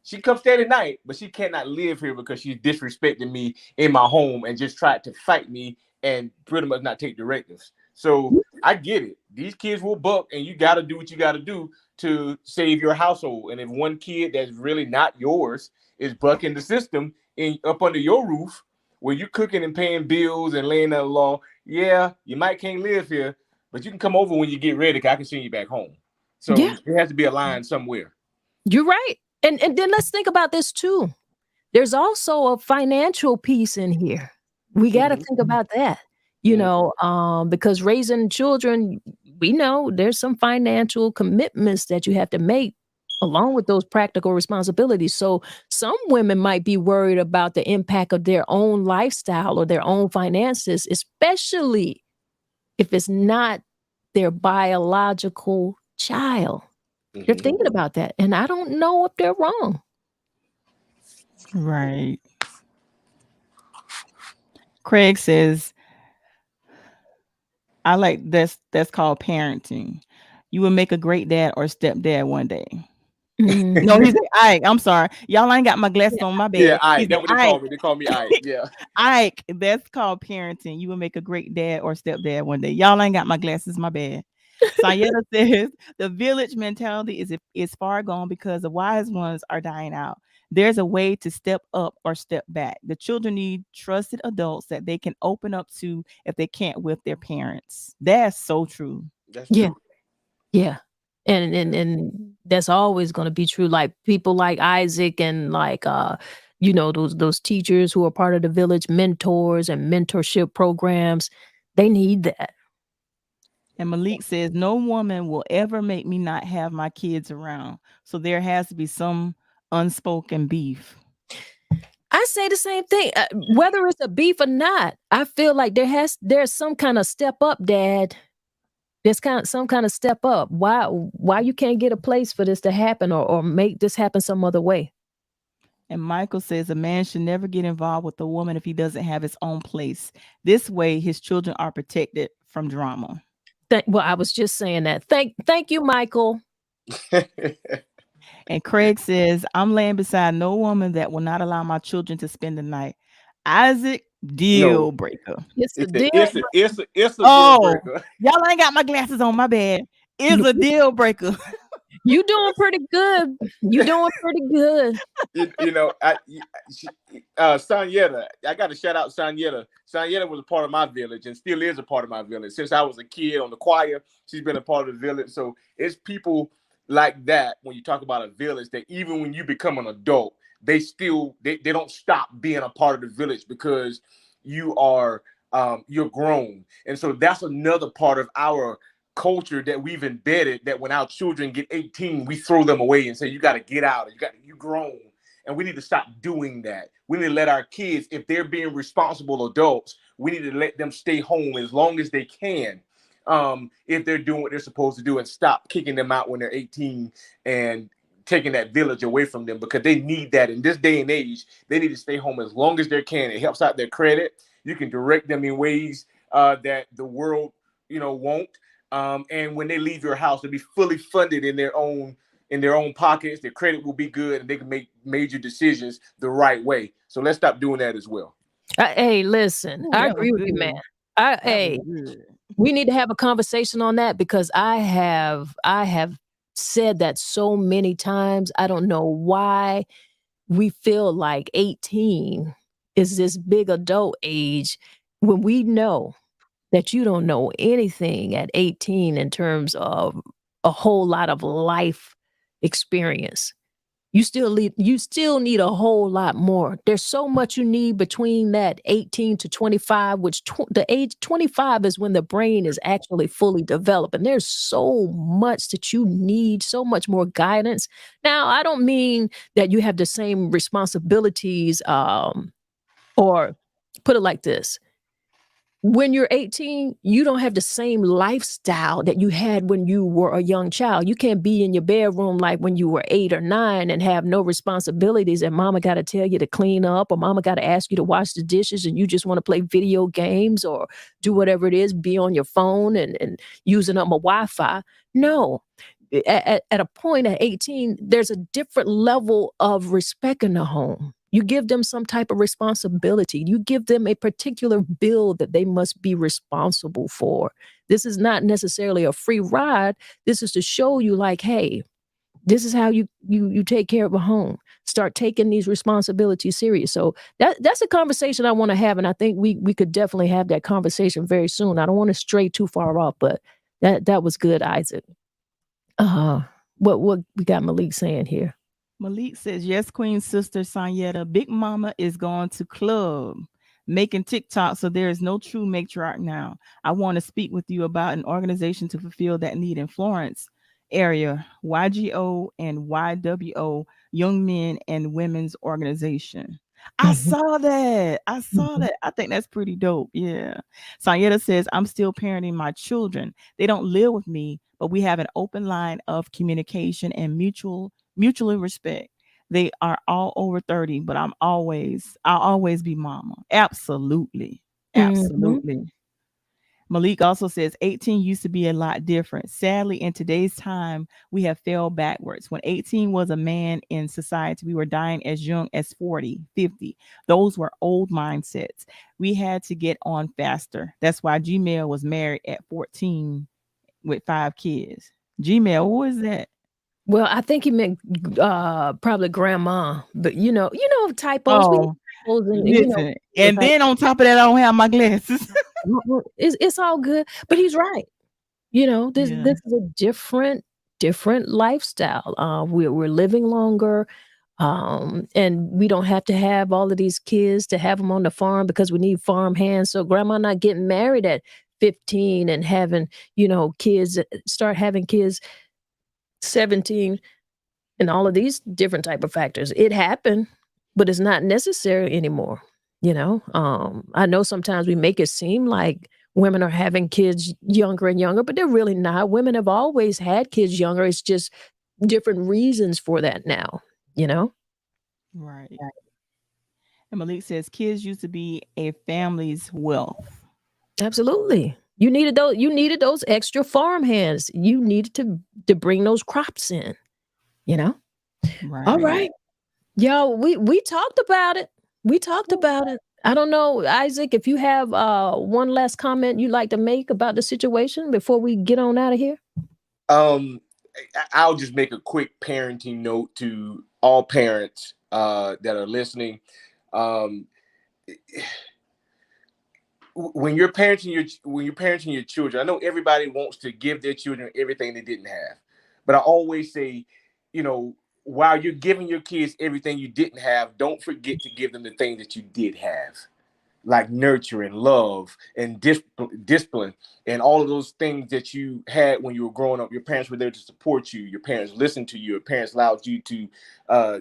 She comes stay at night, but she cannot live here because she's disrespecting me in my home and just tried to fight me and pretty much not take directives. So I get it. These kids will buck, and you got to do what you got to do to save your household. And if one kid that's really not yours is bucking the system up under your roof, where you're cooking and paying bills and laying down the law, yeah, you might can't live here, but you can come over when you get ready because I can send you back home. So there has to be a line somewhere. You're right. And then let's think about this too. There's also a financial piece in here. We got to think about that, because raising children, we know there's some financial commitments that you have to make along with those practical responsibilities. So some women might be worried about the impact of their own lifestyle or their own finances, especially if it's not their biological child. They're thinking about that. And I don't know if they're wrong. Right. Craig says, I like this. That's called parenting. You will make a great dad or stepdad one day. No, he's Ike. I'm sorry. Y'all ain't got my glasses on my bed. Yeah, Ike. That's what they call me. They call me Ike. Yeah. Ike. That's called parenting. You will make a great dad or stepdad one day. Y'all ain't got my glasses, my bad. Sayeta says the village mentality is far gone because the wise ones are dying out. There's a way to step up or step back. The children need trusted adults that they can open up to if they can't with their parents. That's so true. That's true. Yeah. And that's always going to be true. Like people like Isaac and like those teachers who are part of the village mentors and mentorship programs, they need that. And Malik says, no woman will ever make me not have my kids around. So there has to be some unspoken beef. I say the same thing. Whether it's a beef or not, I feel like there's some kind of step up, Dad. There's some kind of step up. Why you can't get a place for this to happen or make this happen some other way? And Michael says a man should never get involved with a woman if he doesn't have his own place. This way, his children are protected from drama. Well, I was just saying that. Thank you, Michael. And Craig says, I'm laying beside no woman that will not allow my children to spend the night. Isaac, deal breaker. It's a deal breaker. Y'all ain't got my glasses on, my bad. It's a deal breaker. You doing pretty good. Sonyetta, I got to shout out Sonyetta. Sonyetta was a part of my village and still is a part of my village. Since I was a kid on the choir, she's been a part of the village. So it's people like that when you talk about a village that even when you become an adult, they don't stop being a part of the village because you are you're grown. And so that's another part of our culture that we've embedded, that when our children get 18, we throw them away and say, you got to get out. You grown. and we need to stop doing that. We need to let our kids, if they're being responsible adults, we need to let them stay home as long as they can, if they're doing what they're supposed to do, and stop kicking them out when they're 18 and taking that village away from them, because they need that in this day and age. They need to stay home as long as they can. It helps out their credit. You can direct them in ways that the world, won't. And when they leave your house, they'll be fully funded in their own pockets. Their credit will be good, and they can make major decisions the right way. So let's stop doing that as well. Hey, listen, I agree with you, man. We need to have a conversation on that, because I have said that so many times. I don't know why we feel like 18 is this big adult age when we know that you don't know anything at 18 in terms of a whole lot of life experience. You still need a whole lot more. There's so much you need between that 18 to 25, which the age 25 is when the brain is actually fully developed. And there's so much that you need, so much more guidance. Now, I don't mean that you have the same responsibilities, or put it like this. When you're 18, you don't have the same lifestyle that you had when you were a young child. You can't be in your bedroom like when you were 8 or 9 and have no responsibilities, and mama got to tell you to clean up, or mama got to ask you to wash the dishes, and you just want to play video games or do whatever it is, be on your phone and using up my Wi-Fi. No. At a point at 18, there's a different level of respect in the home. You give them some type of responsibility. You give them a particular bill that they must be responsible for. This is not necessarily a free ride. This is to show you, like, hey, this is how you take care of a home. Start taking these responsibilities serious. So that's a conversation I want to have, and I think we could definitely have that conversation very soon. I don't want to stray too far off, but that was good, Isaac. What we got Malik saying here? Malik says, yes, Queen Sister Sanyetta, Big Mama is going to club, making TikTok, so there is no true matriarch now. I want to speak with you about an organization to fulfill that need in Florence area, YGO and YWO, Young Men and Women's Organization. I saw that. I think that's pretty dope. Yeah. Sanyetta says, I'm still parenting my children. They don't live with me, but we have an open line of communication and mutually respect. They are all over 30, but I'll always be mama. Absolutely. Malik also says 18 used to be a lot different. Sadly, in today's time, we have fell backwards. When 18 was a man in society, we were dying as young as 40, 50. Those were old mindsets. We had to get on faster. That's why Gmail was married at 14 with 5 kids. Gmail, what was that? Well, I think he meant probably grandma, but typos. Oh, and then on top of that, I don't have my glasses. It's all good, but he's right. This is a different lifestyle. We're living longer, and we don't have to have all of these kids to have them on the farm because we need farm hands. So grandma not getting married at 15 and having kids, start having kids 17, and all of these different type of factors. It happened, but it's not necessary anymore. I know sometimes we make it seem like women are having kids younger and younger, but they're really not. Women have always had kids younger. It's just different reasons for that now, Right. And Malik says kids used to be a family's wealth. Absolutely. You needed those extra farm hands. You needed to bring those crops in, Right. All right. Yo, we talked about it. I don't know, Isaac, if you have one last comment you'd like to make about the situation before we get on out of here. I'll just make a quick parenting note to all parents that are listening. When you're parenting your children, I know everybody wants to give their children everything they didn't have, but I always say, while you're giving your kids everything you didn't have, don't forget to give them the things that you did have, like nurture and love and discipline and all of those things that you had when you were growing up. Your parents were there to support you. Your parents listened to you. Your parents allowed you to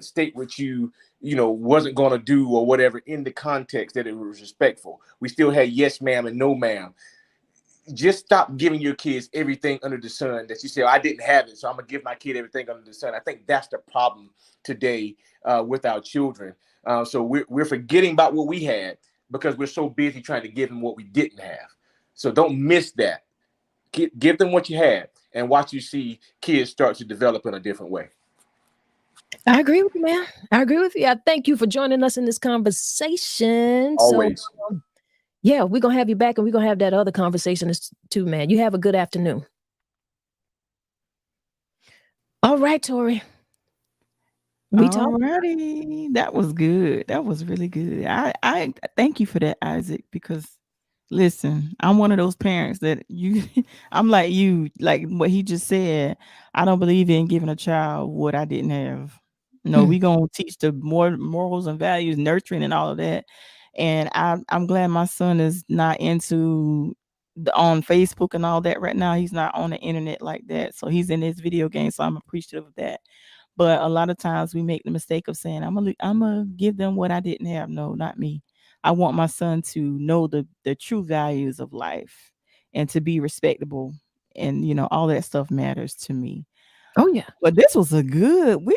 state what you wasn't going to do or whatever in the context that it was respectful. We still had yes, ma'am, and no, ma'am. Just stop giving your kids everything under the sun that you say, I didn't have it, so I'm going to give my kid everything under the sun. I think that's the problem today with our children. So we're forgetting about what we had because we're so busy trying to give them what we didn't have. So don't miss that. Give them what you had and watch you see kids start to develop in a different way. I agree with you, man. I agree with you. I thank you for joining us in this conversation. Always. So, yeah, we're going to have you back and we're going to have that other conversation too, man. You have a good afternoon. All right, Tori. Alrighty. That was good. That was really good. I thank you for that, Isaac, because listen, I'm one of those parents that I'm like you, like what he just said. I don't believe in giving a child what I didn't have. No, we gonna teach the more morals and values, nurturing and all of that. And I'm glad my son is not into on Facebook and all that right now. He's not on the internet like that. So he's in his video game. So I'm appreciative of that. But a lot of times we make the mistake of saying, I'm gonna give them what I didn't have. No, not me. I want my son to know the true values of life and to be respectable. And all that stuff matters to me. Oh yeah. But this was this is good. We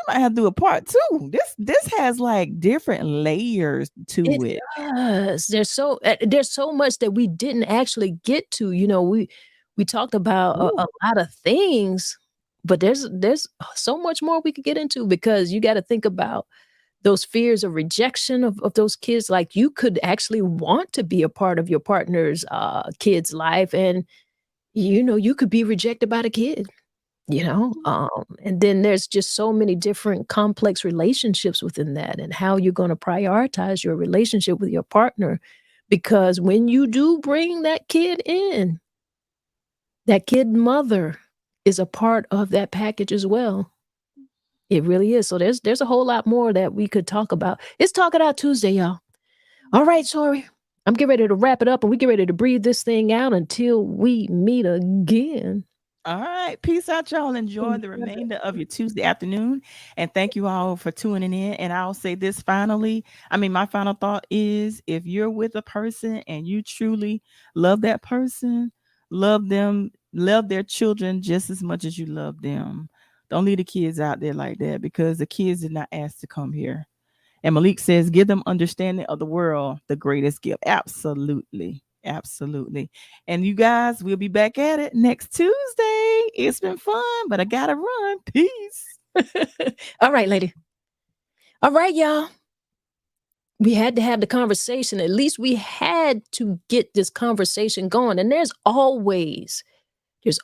might have to do a part 2. This has like different layers to it. Does. There's so much that we didn't actually get to. We talked about a lot of things, but there's so much more we could get into, because you got to think about those fears of rejection of those kids. Like, you could actually want to be a part of your partner's kid's life, and you could be rejected by the kid. And then there's just so many different complex relationships within that, and how you're going to prioritize your relationship with your partner. Because when you do bring that kid in, that kid mother is a part of that package as well. It really is. So there's a whole lot more that we could talk about. It's Talk It Out Tuesday, y'all. All right, Tori, I'm getting ready to wrap it up, and we get ready to breathe this thing out until we meet again. All right. Peace out, y'all. Enjoy the remainder of your Tuesday afternoon. And thank you all for tuning in. And I'll say this finally. My final thought is, if you're with a person and you truly love that person, love them, love their children just as much as you love them. Don't leave the kids out there like that, because the kids did not ask to come here. And Malik says, give them understanding of the world, the greatest gift. Absolutely. Absolutely. And you guys, we'll be back at it next Tuesday. It's been fun, but I gotta run. Peace. All right, lady. All right, y'all. We had to have the conversation. At least we had to get this conversation going. And there's always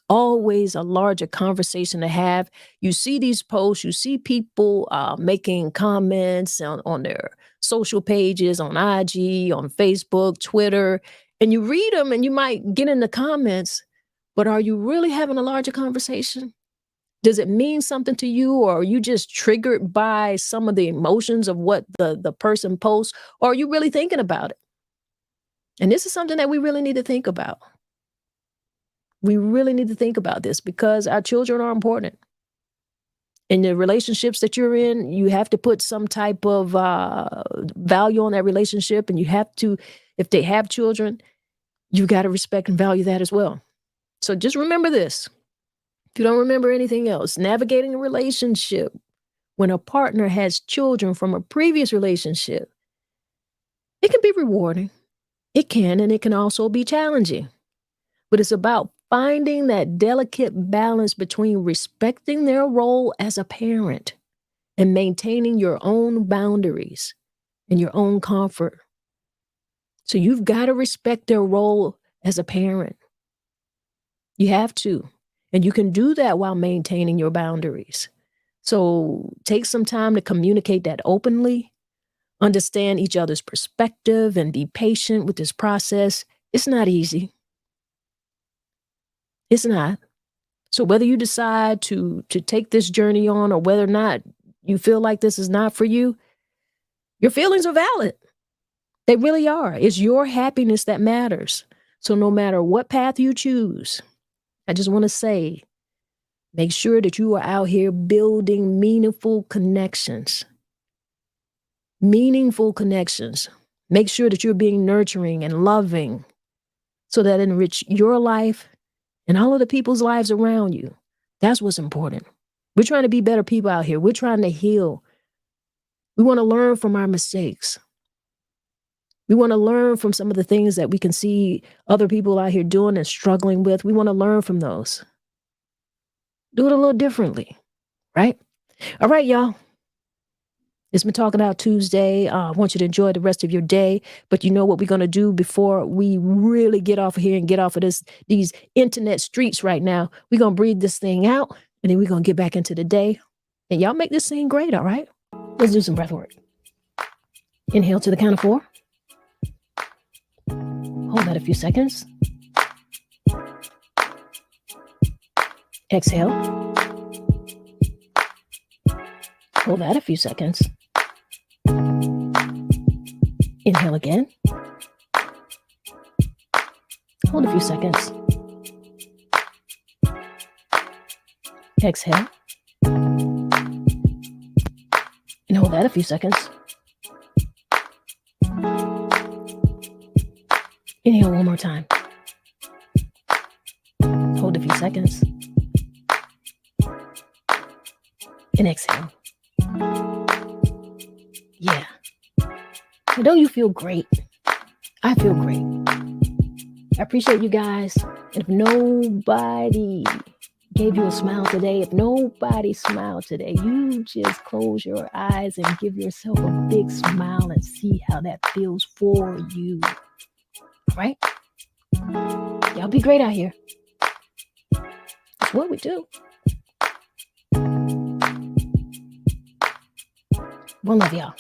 a larger conversation to have. You see these posts, you see people making comments on their social pages, on IG, on Facebook, Twitter, and you read them and you might get in the comments, but are you really having a larger conversation? Does it mean something to you, or are you just triggered by some of the emotions of what the person posts, or are you really thinking about it? And this is something that we really need to think about. We really need to think about this, because our children are important. In the relationships that you're in, you have to put some type of value on that relationship. And you have to, if they have children, you got to respect and value that as well. So just remember this. If you don't remember anything else, navigating a relationship when a partner has children from a previous relationship, it can be rewarding. It can, and it can also be challenging. But it's about finding that delicate balance between respecting their role as a parent and maintaining your own boundaries and your own comfort. So you've got to respect their role as a parent. You have to. And you can do that while maintaining your boundaries. So take some time to communicate that openly, understand each other's perspective, and be patient with this process. It's not easy. It's not. So whether you decide to take this journey on, or whether or not you feel like this is not for you, your feelings are valid. They really are. It's your happiness that matters. So no matter what path you choose, I just want to say, make sure that you are out here building meaningful connections. meaningful connections. Make sure that you're being nurturing and loving so that enrich your life and all of the people's lives around you. That's what's important. We're trying to be better people out here. We're trying to heal. We want to learn from our mistakes. We want to learn from some of the things that we can see other people out here doing and struggling with. We want to learn from those. Do it a little differently, right? All right, y'all. It's been Talking Out Tuesday. I want you to enjoy the rest of your day. But you know what we're going to do before we really get off of here and get off of these internet streets right now? We're going to breathe this thing out, and then we're going to get back into the day. And y'all make this thing great, all right? Let's do some breath work. Inhale to the count of 4. Hold that a few seconds. Exhale. Hold that a few seconds. Inhale again. Hold a few seconds. Exhale. And hold that a few seconds. Inhale one more time. Hold a few seconds. And exhale. Yeah. And don't you feel great? I feel great. I appreciate you guys. And if nobody gave you a smile today, if nobody smiled today, you just close your eyes and give yourself a big smile and see how that feels for you. All right? Y'all be great out here. That's what we do. One love, y'all.